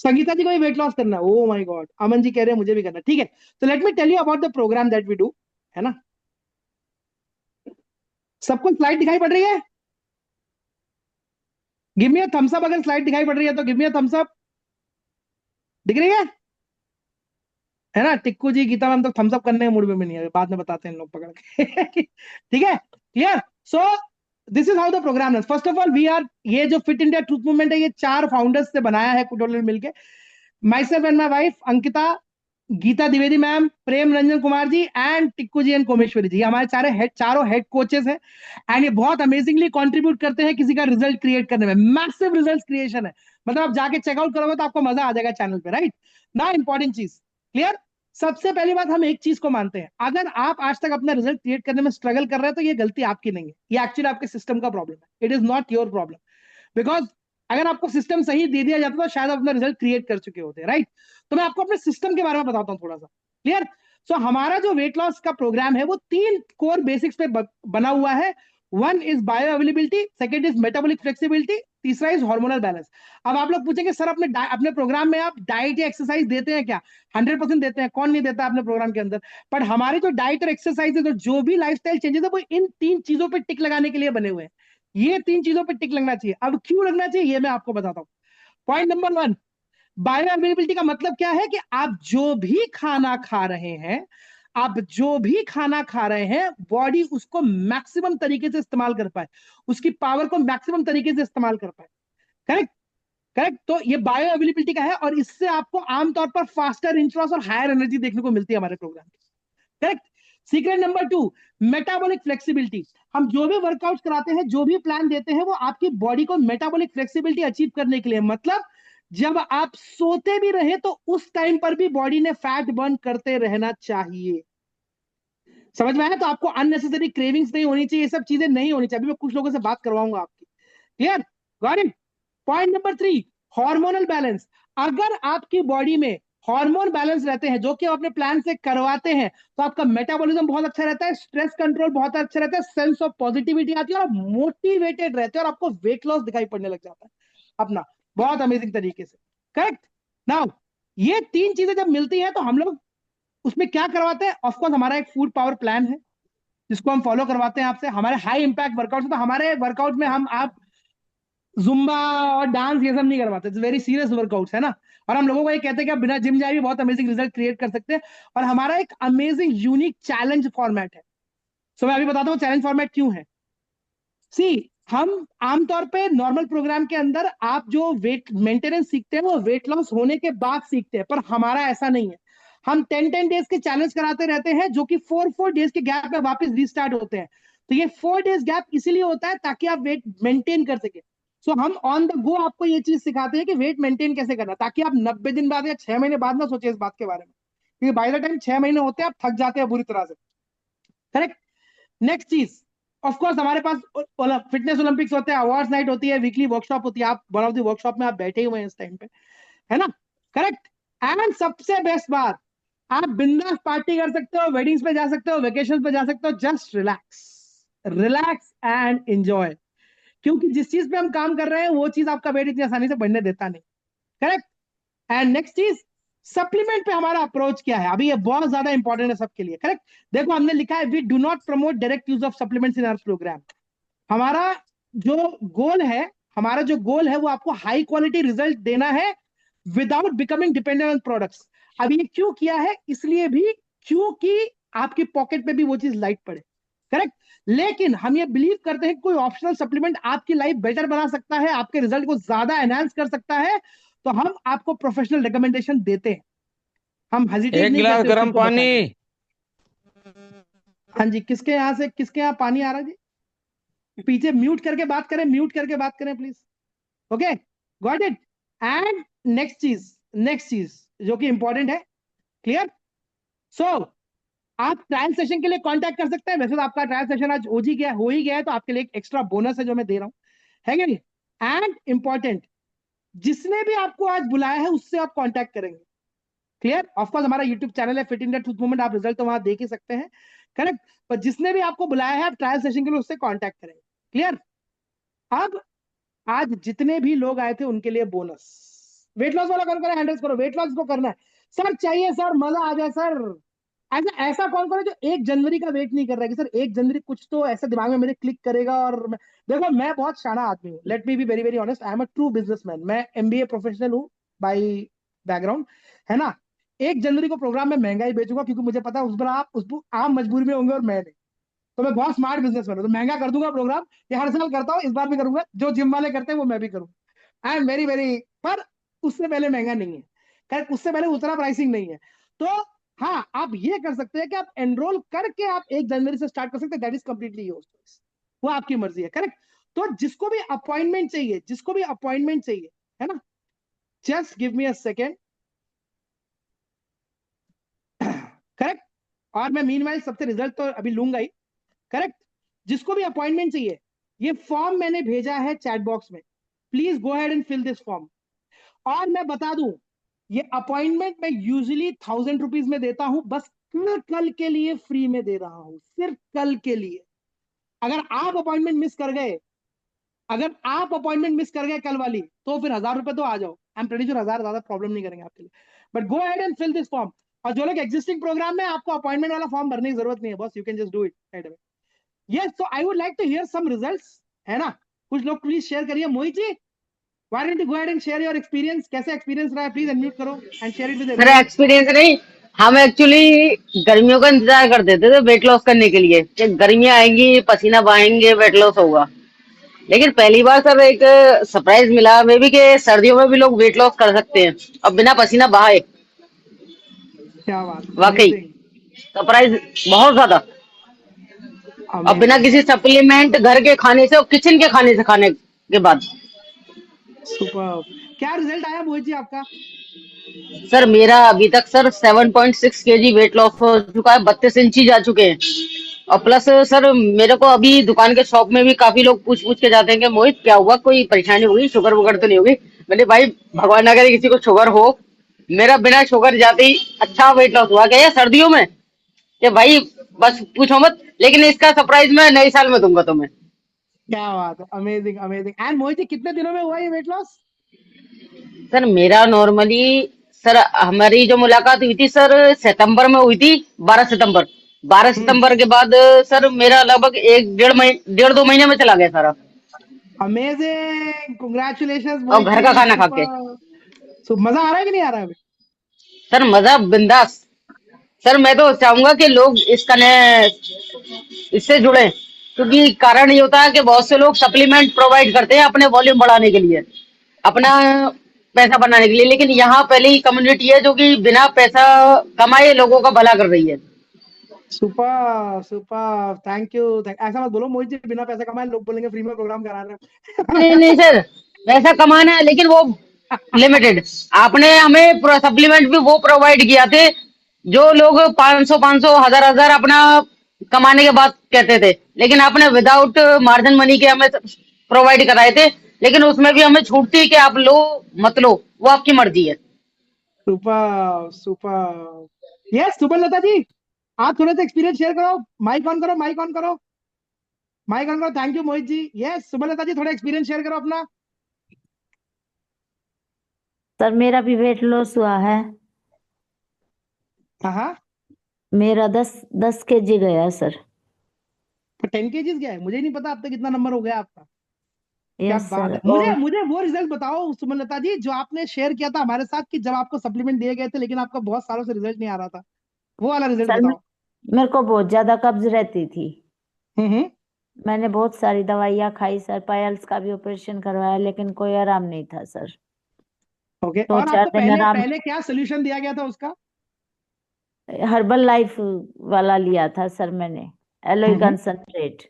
संगीता जी को भी वेट लॉस करना है, oh my God, Aman ji कह रहे हैं मुझे भी करना है, ठीक है। तो let me tell you about the programme that we do, है ना। सबको स्लाइड दिखाई पड़ रही है, give me a thumbs up, अगर स्लाइड दिखाई पड़ रही है तो give me a thumbs up, दिख रही है ना। टिक्कू जी गीता मैम तो थम्स अप करने के मूड में नहीं है, बाद में बताते हैं इन लोग पकड़ के। ठीक है, clear. So this is how the program है। First of all we are, ये जो फिट इंडिया ट्रूथ मूवमेंट है ये 4 फाउंडर्स से बनाया है टोटल मिलके, myself and my wife Ankita, Geeta Dwivedi ma'am, Prem Ranjan Kumar ji and Tikku ji and Komeshwari ji, हमारे चारों हेड कोचेस हैं। एंड ये बहुत अमेजिंगली कंट्रीब्यूट करते हैं किसी का रिजल्ट क्रिएट करने में, मैसिव रिजल्ट क्रिएशन है, मतलब आप जाके चेकआउट करोगे तो आपको मजा आ जाएगा चैनल पे, राइट ना। इंपॉर्टेंट चीज, क्लियर। सबसे पहली बात, हम एक चीज को मानते हैं, अगर आप आज तक अपना रिजल्ट क्रिएट करने में स्ट्रगल कर रहे हैं तो ये गलती आपकी नहीं है, ये एक्चुअली आपके सिस्टम का प्रॉब्लम है। It is not your problem, because अगर आपको सिस्टम सही दे दिया जाता तो शायद आप अपना रिजल्ट क्रिएट कर चुके होते, राइट। तो मैं आपको अपने सिस्टम के बारे में बताता हूँ थोड़ा सा, क्लियर। सो हमारा जो वेट लॉस का प्रोग्राम है वो 3 कोर बेसिक्स पे बना हुआ है। One is bio availability, second is metabolic flexibility, तीसरा इज हार्मोनल बैलेंस। अब आप लोग पूछेंगे सर अपने प्रोग्राम में आप डाइट या एक्सरसाइज देते हैं क्या? 100% देते हैं, कौन नहीं देता अपने प्रोग्राम के अंदर। पर हमारी जो डाइट और एक्सरसाइज है, तो जो भी लाइफस्टाइल चेंजेस है, वो इन 3 चीजों पे टिक लगाने के लिए बने हुए हैं। ये 3 चीजों पे टिक लगना चाहिए। अब क्यों लगना चाहिए ये मैं आपको बताता हूँ। पॉइंट नंबर 1, बायो अवेलेबिलिटी का मतलब क्या है कि आप जो भी खाना खा रहे हैं, आप जो भी खाना खा रहे हैं, बॉडी उसको मैक्सिमम तरीके से इस्तेमाल कर पाए, उसकी पावर को मैक्सिमम तरीके से इस्तेमाल कर पाए। Correct, correct. तो ये बायो अवेलेबिलिटी का है, और इससे आपको आमतौर पर फास्टर इंच लॉस और हायर एनर्जी देखने को मिलती है हमारे प्रोग्राम में। Correct. Secret number 2, metabolic flexibility. हम जो भी वर्कआउट कराते हैं, जो भी प्लान देते हैं, वो आपकी बॉडी को मेटाबॉलिक फ्लेक्सिबिलिटी अचीव करने के लिए, मतलब जब आप सोते भी रहे तो उस टाइम पर भी बॉडी ने फैट बर्न करते रहना चाहिए। समझ में आया? तो आपको अननेसेसरी क्रेविंग्स नहीं होनी चाहिए, ये सब चीजें नहीं होनी चाहिए। अभी मैं कुछ लोगों से बात करवाऊंगा आपकी, clear, got it. Point number 3, hormonal balance. अगर आपकी बॉडी में हार्मोन बैलेंस रहते हैं, जो कि आप अपने प्लान से करवाते हैं, तो आपका मेटाबॉलिज्म बहुत अच्छा रहता है, स्ट्रेस कंट्रोल बहुत अच्छा रहता है, सेंस ऑफ पॉजिटिविटी आती है, और मोटिवेटेड रहते हैं, और आपको वेट लॉस दिखाई पड़ने लग जाता है अपना, बहुत अमेजिंग तरीके से। करेक्ट। नाउ ये 3 चीजें जब मिलती हैं तो हम लोग उसमें क्या करवाते हैं? ऑफकोर्स हमारा एक फूड पावर प्लान है जिसको हम फॉलो करवाते हैं आपसे। हमारे हाई इंपैक्ट वर्कआउट, तो हमारे वर्कआउट में हम आप जुम्बा और डांस ये सब नहीं करवाते, वेरी सीरियस वर्कआउट्स है ना। और हम लोगों को ये कहते हैं कि आप बिना जिम जाए भी बहुत अमेजिंग रिजल्ट क्रिएट कर सकते हैं। और हमारा एक अमेजिंग यूनिक चैलेंज फॉर्मेट है। सो मैं अभी बताता हूँ चैलेंज फॉर्मेट क्यों है। सी, हम आमतौर पे नॉर्मल प्रोग्राम के अंदर आप जो वेट मेंटेनेंस सीखते हैं वो वेट लॉस होने के बाद सीखते हैं, पर हमारा ऐसा नहीं है। हम 10-10 डेज के चैलेंज कराते रहते हैं, जो कि 4-4 डेज के गैप में वापस रीस्टार्ट होते हैं। तो ये 4 डेज गैप इसीलिए होता है ताकि आप वेट मेंटेन कर सके। सो हम ऑन द गो आपको ये चीज सिखाते हैं कि वेट मेंटेन कैसे करना, ताकि आप 90 दिन बाद या 6 महीने बाद ना सोचे इस बात के बारे में, क्योंकि बाय द टाइम 6 महीने होते हैं आप थक जाते हैं बुरी तरह से। करेक्ट। नेक्स्ट चीज, ऑफ कोर्स हमारे पास फिटनेस ओलंपिक्स होते हैं, अवार्ड्स नाइट होती है, वीकली वर्कशॉप होती है। आप वन ऑफ द वर्कशॉप में आप बैठे हुए हैं इस टाइम पे, है ना। करेक्ट। एंड सबसे बेस्ट बात, आप बिंदास पार्टी कर सकते हो, वेडिंग्स पे जा सकते हो, वेकेशन पे जा सकते हो, just relax, relax and enjoy. क्योंकि जिस चीज पे हम काम कर रहे हैं वो चीज आपका वेट इतनी आसानी से बढ़ने देता नहीं। करेक्ट। एंड नेक्स्ट चीज, सप्लीमेंट पे हमारा अप्रोच क्या है, अभी ये बहुत ज्यादा इंपॉर्टेंट है सबके लिए। करेक्ट। देखो हमने लिखा है, we do not promote direct use of supplements in our program. हमारा जो गोल है, हमारा जो गोल है वो आपको हाई क्वालिटी रिजल्ट देना है without becoming dependent on products. अब ये क्यों किया है? इसलिए भी क्योंकि आपकी पॉकेट पे भी वो चीज लाइट पड़े। करेक्ट। लेकिन हम ये बिलीव करते हैं कि कोई ऑप्शनल सप्लीमेंट आपकी लाइफ बेटर बना सकता है, आपके रिजल्ट को ज्यादा एनहांस कर सकता है, तो हम आपको प्रोफेशनल रिकमेंडेशन देते हैं। हम हेजिटेट एक नहीं गिलास करते उस चीज गर्म को पानी। बताने में। हाँ जी, किसके यहाँ पानी आ रहा है जी? पीछे म्यूट करके बात करें, म्यूट करके बात करें please. Okay, got it. And next चीज जो कि इंपॉर्टेंट है, क्लियर। सो आप ट्रायल सेशन के लिए कांटेक्ट कर सकते हैं। वैसे तो आपका ट्रायल सेशन आज हो ही गया है, तो आपके लिए एक एक्स्ट्रा बोनस है जो मैं दे रहा हूं, है कि नहीं। एंड इंपॉर्टेंट, जिसने भी आपको आज बुलाया है उससे आप कांटेक्ट करेंगे, क्लियर। ऑफकोर्स हमारा यूट्यूब चैनल है फिट इंडिया ट्रूथ मूवमेंट, आप रिजल्ट तो वहां देख ही सकते हैं। करेक्ट। पर जिसने भी आपको बुलाया है आप ट्रायल सेशन के लिए उससे कांटेक्ट करेंगे, क्लियर। अब आज जितने भी लोग आए थे उनके लिए बोनस। वेट लॉस वाला कौन करे? हैंडल्स करो, वेट लॉस को करना है सर, चाहिए सर, मजा आ जाए सर। ऐसा ऐसा कौन करे जो 1 जनवरी का वेट नहीं कर रहा है कि सर 1 जनवरी कुछ तो ऐसा दिमाग में मेरे क्लिक करेगा। और देखो मैं बहुत शाना आदमी हूँ, let me be very very honest, I am a true businessman. मैं एमबीए प्रोफेशनल हूँ बाय बैकग्राउंड, है ना। 1 जनवरी को प्रोग्राम में महंगा ही बेचूंगा, क्योंकि मुझे पता है उस पर आप मजबूरी में होंगे और मैं नहीं। तो मैं बहुत स्मार्ट बिजनेसमैन हूँ, तो महंगा कर दूंगा प्रोग्राम। ये हर साल करता हूँ, इस बार भी करूंगा। जो जिम वाले करते हैं वो मैं भी करूंगा। आई एम वेरी वेरी, पर उससे पहले महंगा नहीं है, खैर उससे पहले उतना प्राइसिंग नहीं है। तो हाँ, आप ये कर सकते हैं कि आप एनरोल करके आप 1 जनवरी से स्टार्ट कर सकते हैं, that is completely your choice, वो आपकी मर्जी है। करेक्ट। तो जिसको भी अपॉइंटमेंट चाहिए, है ना, just give me a second. और मैं मीनवाइल सबसे रिजल्ट तो अभी लूंगा ही, करेक्ट। जिसको भी अपॉइंटमेंट चाहिए, ये फॉर्म मैंने भेजा है चैट बॉक्स में, please go ahead and fill this form. और मैं बता दूं, ये अपॉइंटमेंट मैं यूजुअली 1000 रुपीज में देता हूं, बस कल के लिए फ्री में दे रहा हूं, सिर्फ कल के लिए। अगर आप अपॉइंटमेंट मिस कर गए, अगर आप अपॉइंटमेंट मिस कर गए कल वाली, तो फिर 1000 रुपए तो आ जाओ, आई एम प्रेटी श्योर 1000 ज्यादा प्रॉब्लम नहीं करेंगे आपके लिए। But go ahead and fill this form. और जो लोग एग्जिस्टिंग प्रोग्राम में, आपको अपॉइंटमेंट वाला फॉर्म भरने की जरूरत नहीं है, बस you can just do it right away. Yes, so I would like to hear some results, है ना? कुछ लोग प्लीज शेयर करिए। Mohit ji, why don't you go ahead and share your experience? कैसे एक्सपीरियंस रहा है, प्लीज अनम्यूट करो एंड शेयर इट विद मेरा एवरीवन। एक्सपीरियंस नहीं, हम एक्चुअली गर्मियों का इंतजार करते थे वेट लॉस करने के लिए कि गर्मियां आएंगी, पसीना बहाएंगे, वेट लॉस होगा। लेकिन पहली बार सर एक सरप्राइज मिला मे भी कि सर्दियों में भी लोग वेट लॉस कर सकते हैं अब बिना पसीना बहाए। क्या बात, वाकई अमेजिंग। सरप्राइज बहुत ज्यादा। अब बिना अमेजिंग, किसी सप्लीमेंट घर के खाने से और किचन के खाने से खाने के बाद। सुपर। क्या रिजल्ट आया मोहित जी आपका? सर मेरा अभी तक सर 7.6 केजी वेट लॉस हो चुका है, 32 इंची जा चुके हैं। और प्लस सर मेरे को अभी दुकान के शॉप में भी काफी लोग पूछ पूछ के जाते हैं कि मोहित क्या हुआ, कोई परेशानी हुई, शुगर वुगर तो नहीं होगी। मैंने भाई भगवान ना करे किसी को शुगर हो, मेरा बिना शुगर जाते ही अच्छा वेट लॉस हुआ। क्या है सर्दियों में कि भाई बस पूछो मत। लेकिन इसका सरप्राइज मैं नए साल में दूंगा तुम्हें। क्या बात है, amazing amazing. And Mohit ji, कितने दिनों में हुआ ये वेट लॉस? सर मेरा नॉर्मली सर हमारी जो मुलाकात हुई थी सर सितंबर में हुई थी, 12 सितंबर। बारह हम्म, सितंबर के बाद सर मेरा लगभग एक 1.5 महीने 1.5 2 महीने में चला गया सारा। अमेजिंग, कंग्रेचुलेशंस और मोहित घर का जी, खाना खा के सुपर। सो मजा आ रहा है कि नहीं आ रहा है अभी? सर मजा बिंदास। सर मैं तो चाहूंगा कि लोग इससे जुड़े, क्योंकि कारण ये होता है कि बहुत से लोग सप्लीमेंट प्रोवाइड करते हैं अपने वॉल्यूम बढ़ाने के लिए, अपना पैसा बनाने के लिए। लेकिन यहाँ पहले ही कम्युनिटी है जो कि बिना पैसा कमाए लोगों का भला कर रही है। Super super, thank you. ऐसा मत बोलो मोहित जी, बिना पैसे कमाए लोग बोलेंगे फ्री में प्रोग्राम करा रहे नहीं नहीं सर, पैसा कमाना है लेकिन वो हैं। लिमिटेड। आपने हमें सप्लीमेंट भी वो प्रोवाइड किया थे जो लोग 500 500 हजार हजार अपना कमाने के बाद कहते थे, लेकिन आपने विदाउट मार्जिन मनी के हमें प्रोवाइड कराए थे। लेकिन उसमें भी हमें छूट थी कि आप लो मत लो, वो आपकी मर्जी है। Super super. Yes, super Lata ji, आप थोड़ा सा एक्सपीरियंस शेयर करो। माइक ऑन करो, माइक ऑन करो, माइक ऑन करो। Thank you Mohit ji. Yes, super Lata ji, थोड़ा एक्सपीरियंस शेयर करो अपना। सर मेरा भी वेट लॉस हुआ है। हाँ हाँ, मेरा 10 10 केजी गया सर। 10 kgs गया है, मुझे नहीं पता अब तक कितना नंबर हो गया आपका। क्या यस बात सर। है। मुझे और मुझे वो रिजल्ट बताओ सुमनलता जी, जो आपने शेयर किया था हमारे साथ कि जब आपको सप्लीमेंट दिए गए थे लेकिन आपका बहुत सालों से रिजल्ट नहीं आ रहा था, वो वाला रिजल्ट सर बताओ। मेरे को बहुत ज्यादा कब्ज रहती थी। हम्म। मैंने बहुत सारी दवाइयाँ खाई सर, पायल्स का भी ऑपरेशन करवाया, लेकिन कोई आराम नहीं था सर। ओके, दो और चार आपको दिन पहले आराम। पहले क्या सोल्यूशन दिया गया था उसका? हर्बल लाइफ वाला लिया था सर मैंने, एलोई हम्म कंसंट्रेट।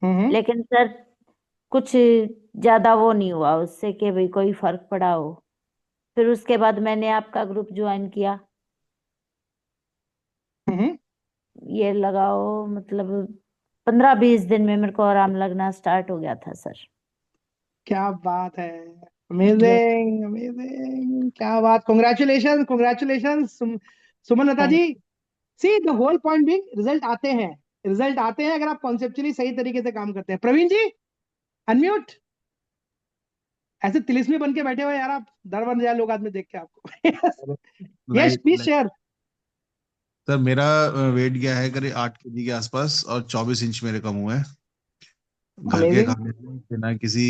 हम्म। लेकिन सर कुछ ज्यादा वो नहीं हुआ उससे कि भाई कोई फर्क पड़ा हो। फिर उसके बाद मैंने आपका ग्रुप ज्वाइन किया। हम्म। ये लगाओ मतलब 15 20 दिन में मेरे को आराम लगना स्टार्ट हो गया था सर। क्या बात है, ये अमेजिंग अमेजिंग, क्या बात। Congratulation congratulation Suman Lata thank. जी। सी द होल पॉइंट भी, रिजल्ट आते हैं, रिजल्ट आते हैं अगर आप कॉन्सेप्चुअली सही तरीके से काम करते हैं। प्रवीण जी, अनम्यूट। ऐसे तिलिस्मी बन के बैठे हुए यार आप, डर बन जाए लोग आदमी देख के आपको। Yes, light please light share. Sir मेरा वेट गया है करीब 8 केजी के आसपास और 24 इंच मेरे कम हुए हैं। घर के अमेजिंग। खाने से, बिना किसी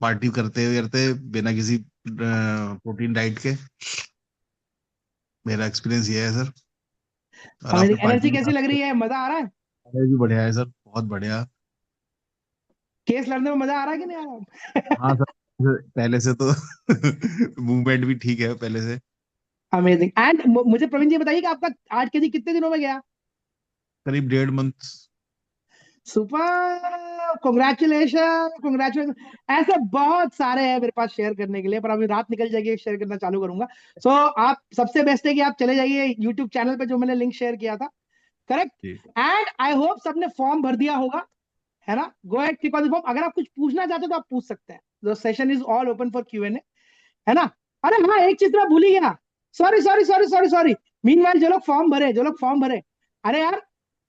पार्टी करते करते, बिना किसी प्रोटीन डाइट के। मेरा एक्सपीरियंस ये है सर। और आपने अमेजिंग, पार्टी एनर्जी की कैसी बात लग रही है, मजा आ रहा है? की भी बढ़िया है सर, बहुत बढ़िया। केस लड़ने में मजा आ रहा है कि नहीं आ रहा? हाँ सर, पहले से तो मूवमेंट भी ठीक है पहले से। अमेजिंग। एंड मुझे प्रवीण जी बताइए कि आपका 8 kg कितने दिनों में गया? करीब 1.5 मंथ। Super, congratulation congratulation. ऐसे बहुत सारे हैं मेरे पास शेयर करने के लिए, पर अभी रात निकल जाएगी, शेयर करना चालू करूंगा। सो आप सबसे बेस्ट है कि आप चले जाइए यूट्यूब चैनल पे, जो मैंने लिंक शेयर किया था, करेक्ट। ठीक। एंड आई होप सबने फॉर्म भर दिया होगा, है ना। Go ahead, click on the form. अगर आप कुछ पूछना चाहते हो तो आप पूछ सकते हैं। The session is all open for Q&A, है ना। अरे हाँ, एक चीज मैं भूल ही गया, sorry sorry sorry sorry sorry. Meanwhile जो लोग फॉर्म भरे, अरे यार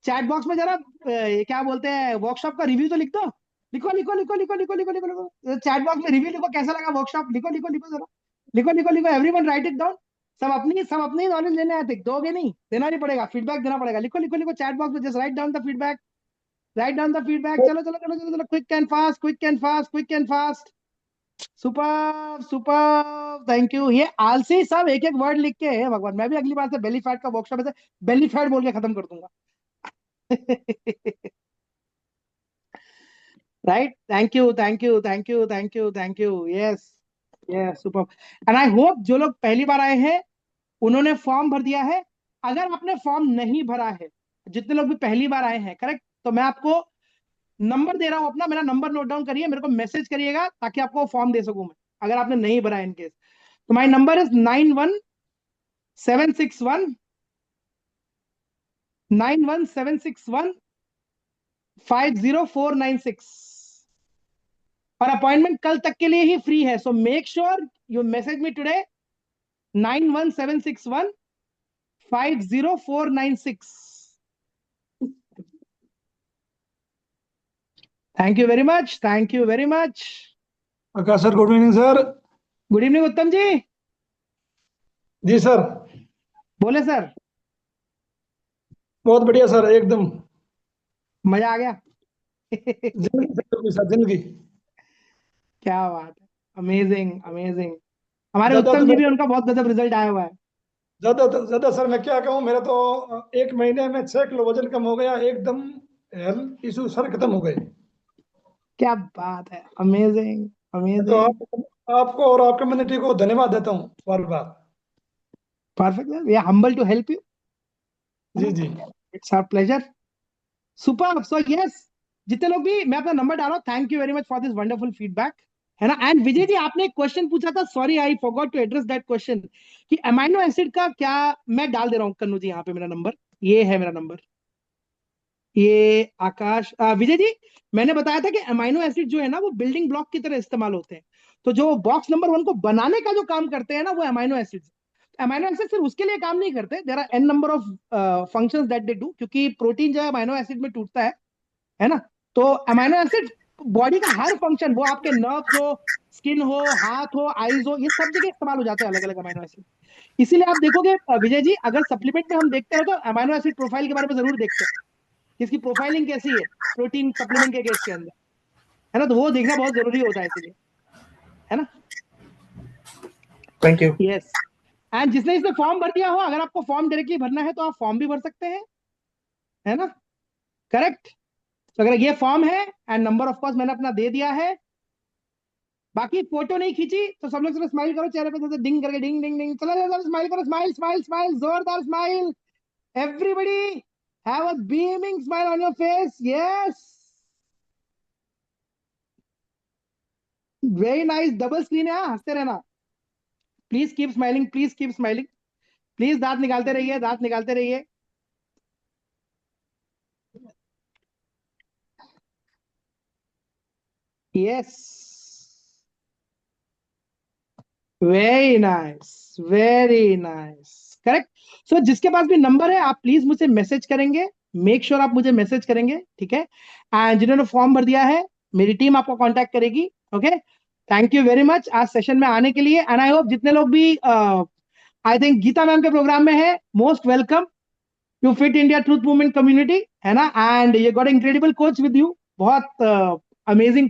चैट बॉक्स में जरा क्या बोलते हैं, वर्कशॉप का रिव्यू तो लिख दो। लिखो लिखो लिखो लिखो लिखो लिखो लिखो लिखो, चैट बॉक्स में रिव्यू लिखो, कैसा लगा वर्कशॉप, लिखो लिखो लिखो जरा, लिखो लिखो लिखो, एवरीवन राइट इट डाउन। सब अपनी नॉलेज लेने आए थे, दोगे नहीं, देना नहीं पड़ेगा, फीडबैक देना पड़ेगा। लिखो लिखो लिखो चैट बॉक्स में, just write down the feedback, write down the feedback. चलो चलो चलो चलो चलो, quick and fast, quick and fast, quick and fast. Super super, thank you. ये आलसी सब एक एक वर्ड लिख के है भगवान, मैं भी अगली बार से बेली फैट का वर्कशॉप ऐसे बेली फैट बोल के खत्म कर दूंगा। Right, thank you thank you thank you thank you thank you, yes yes, super. And I hope जो लोग पहली बार आए हैं उन्होंने फॉर्म भर दिया है। अगर आपने फॉर्म नहीं भरा है, जितने लोग भी पहली बार आए हैं, करेक्ट, तो मैं आपको नंबर दे रहा हूं अपना, मेरा नंबर नोट डाउन करिए, मेरे को मैसेज करिएगा ताकि आपको फॉर्म दे सकूं मैं, अगर आपने नहीं भरा है इनकेस। तो माई नंबर इज 91761 50496 और अपॉइंटमेंट कल तक के लिए ही फ्री है। So make sure you message me today 91761 50496। Thank you very much, thank you very much. Akash sir, good evening sir. Good evening उत्तम जी। जी सर। बोले सर। बहुत बढ़िया सर, एकदम मजा आ गया। जिंदगी सर, जिंदगी। क्या बात है, अमेजिंग अमेजिंग। हमारे ज्यादा उत्तम तो जी मैं भी, उनका बहुत गजब रिजल्ट आया हुआ है। ज्यादा सर मैं क्या कहूँ, मेरा तो 1 महीने में 6 किलो वजन कम हो गया, एकदम हेल्थ इशू सर खत्म हो गए। क्या बात है, अमेजिंग मैं तो अमेजिंग। आपको और आप कम्युनिटी को धन्यवाद देता हूँ बार बार। Perfect, we are humble to help you. जी जी। It's our pleasure. Super. So yes, जितने लोग भी, मैं अपना नंबर डाल रहा हूँ। Thank you very much for this wonderful feedback, है ना। एंड विजय जी, आपने एक क्वेश्चन पूछा था, sorry I forgot to address that question, कि अमाइनो एसिड का क्या। मैं डाल दे रहा हूँ कन्नू जी, यहाँ पे मेरा नंबर, ये है मेरा नंबर, ये आकाश, विजय जी, मैंने बताया था कि अमाइनो एसिड जो है ना वो बिल्डिंग ब्लॉक की तरह इस्तेमाल होते हैं। तो जो बॉक्स नंबर 1 को बनाने का जो काम करते हैं ना, वो अमाइनो एसिड। अमाइनो एसिड सिर्फ उसके लिए काम नहीं करते, there are an number of functions that they do, क्योंकि प्रोटीन जो है अमाइनो एसिड में टूटता है ना। तो अमाइनो एसिड बॉडी का हर फंक्शन, वो आपके नर्व्स हो, स्किन हो, हाथ हो, आईज हो, ये सब जगह इस्तेमाल हो जाते हैं अलग अलग अमाइनो एसिड। इसीलिए आप देखोगे विजय जी, अगर सप्लीमेंट में हम देखते हैं तो अमाइनो एसिड प्रोफाइल के बारे में जरूर देखते हैं, इसकी प्रोफाइलिंग कैसी है प्रोटीन सप्लीमेंट के केस के अंदर, है ना। तो वो देखना बहुत जरूरी होता है इसीलिए, है ना। Thank you. यस। एंड जिसने इसने फॉर्म भर दिया हो, अगर आपको फॉर्म डायरेक्टली भरना है तो आप फॉर्म भी भर सकते हैं, है ना। करेक्ट। तो अगर ये फॉर्म है, एंड नंबर ऑफ कोर्स मैंने अपना दे दिया है। बाकी फोटो नहीं खींची तो सब लोग सिर्फ स्माइल करो चेहरे पे, जैसे डिंग करके, डिंग डिंग डिंग, चलो स्माइल करो, स्माइल स्माइल स्माइल, जोरदार smile. Everybody have a beaming smile on your face, yes, very nice. Double screen है, हंसते रहना। Please keep smiling, please keep smiling, please दांत निकालते रहिए, दांत निकालते रहिए। Yes, very nice, very nice, correct. So जिसके पास भी नंबर है, आप प्लीज मुझे मैसेज करेंगे, मेक श्योर आप मुझे मैसेज करेंगे, ठीक है। एंड जिन्होंने फॉर्म भर दिया है, मेरी टीम आपको कांटेक्ट करेगी, okay. Thank you very much आज सेशन में आने के लिए। एंड आई होप जितने लोग भी आई थिंक गीता मैम के प्रोग्राम में है, most welcome to fit India truth movement community, है ना। And you got incredible coach with you, बहुत अमेजिंग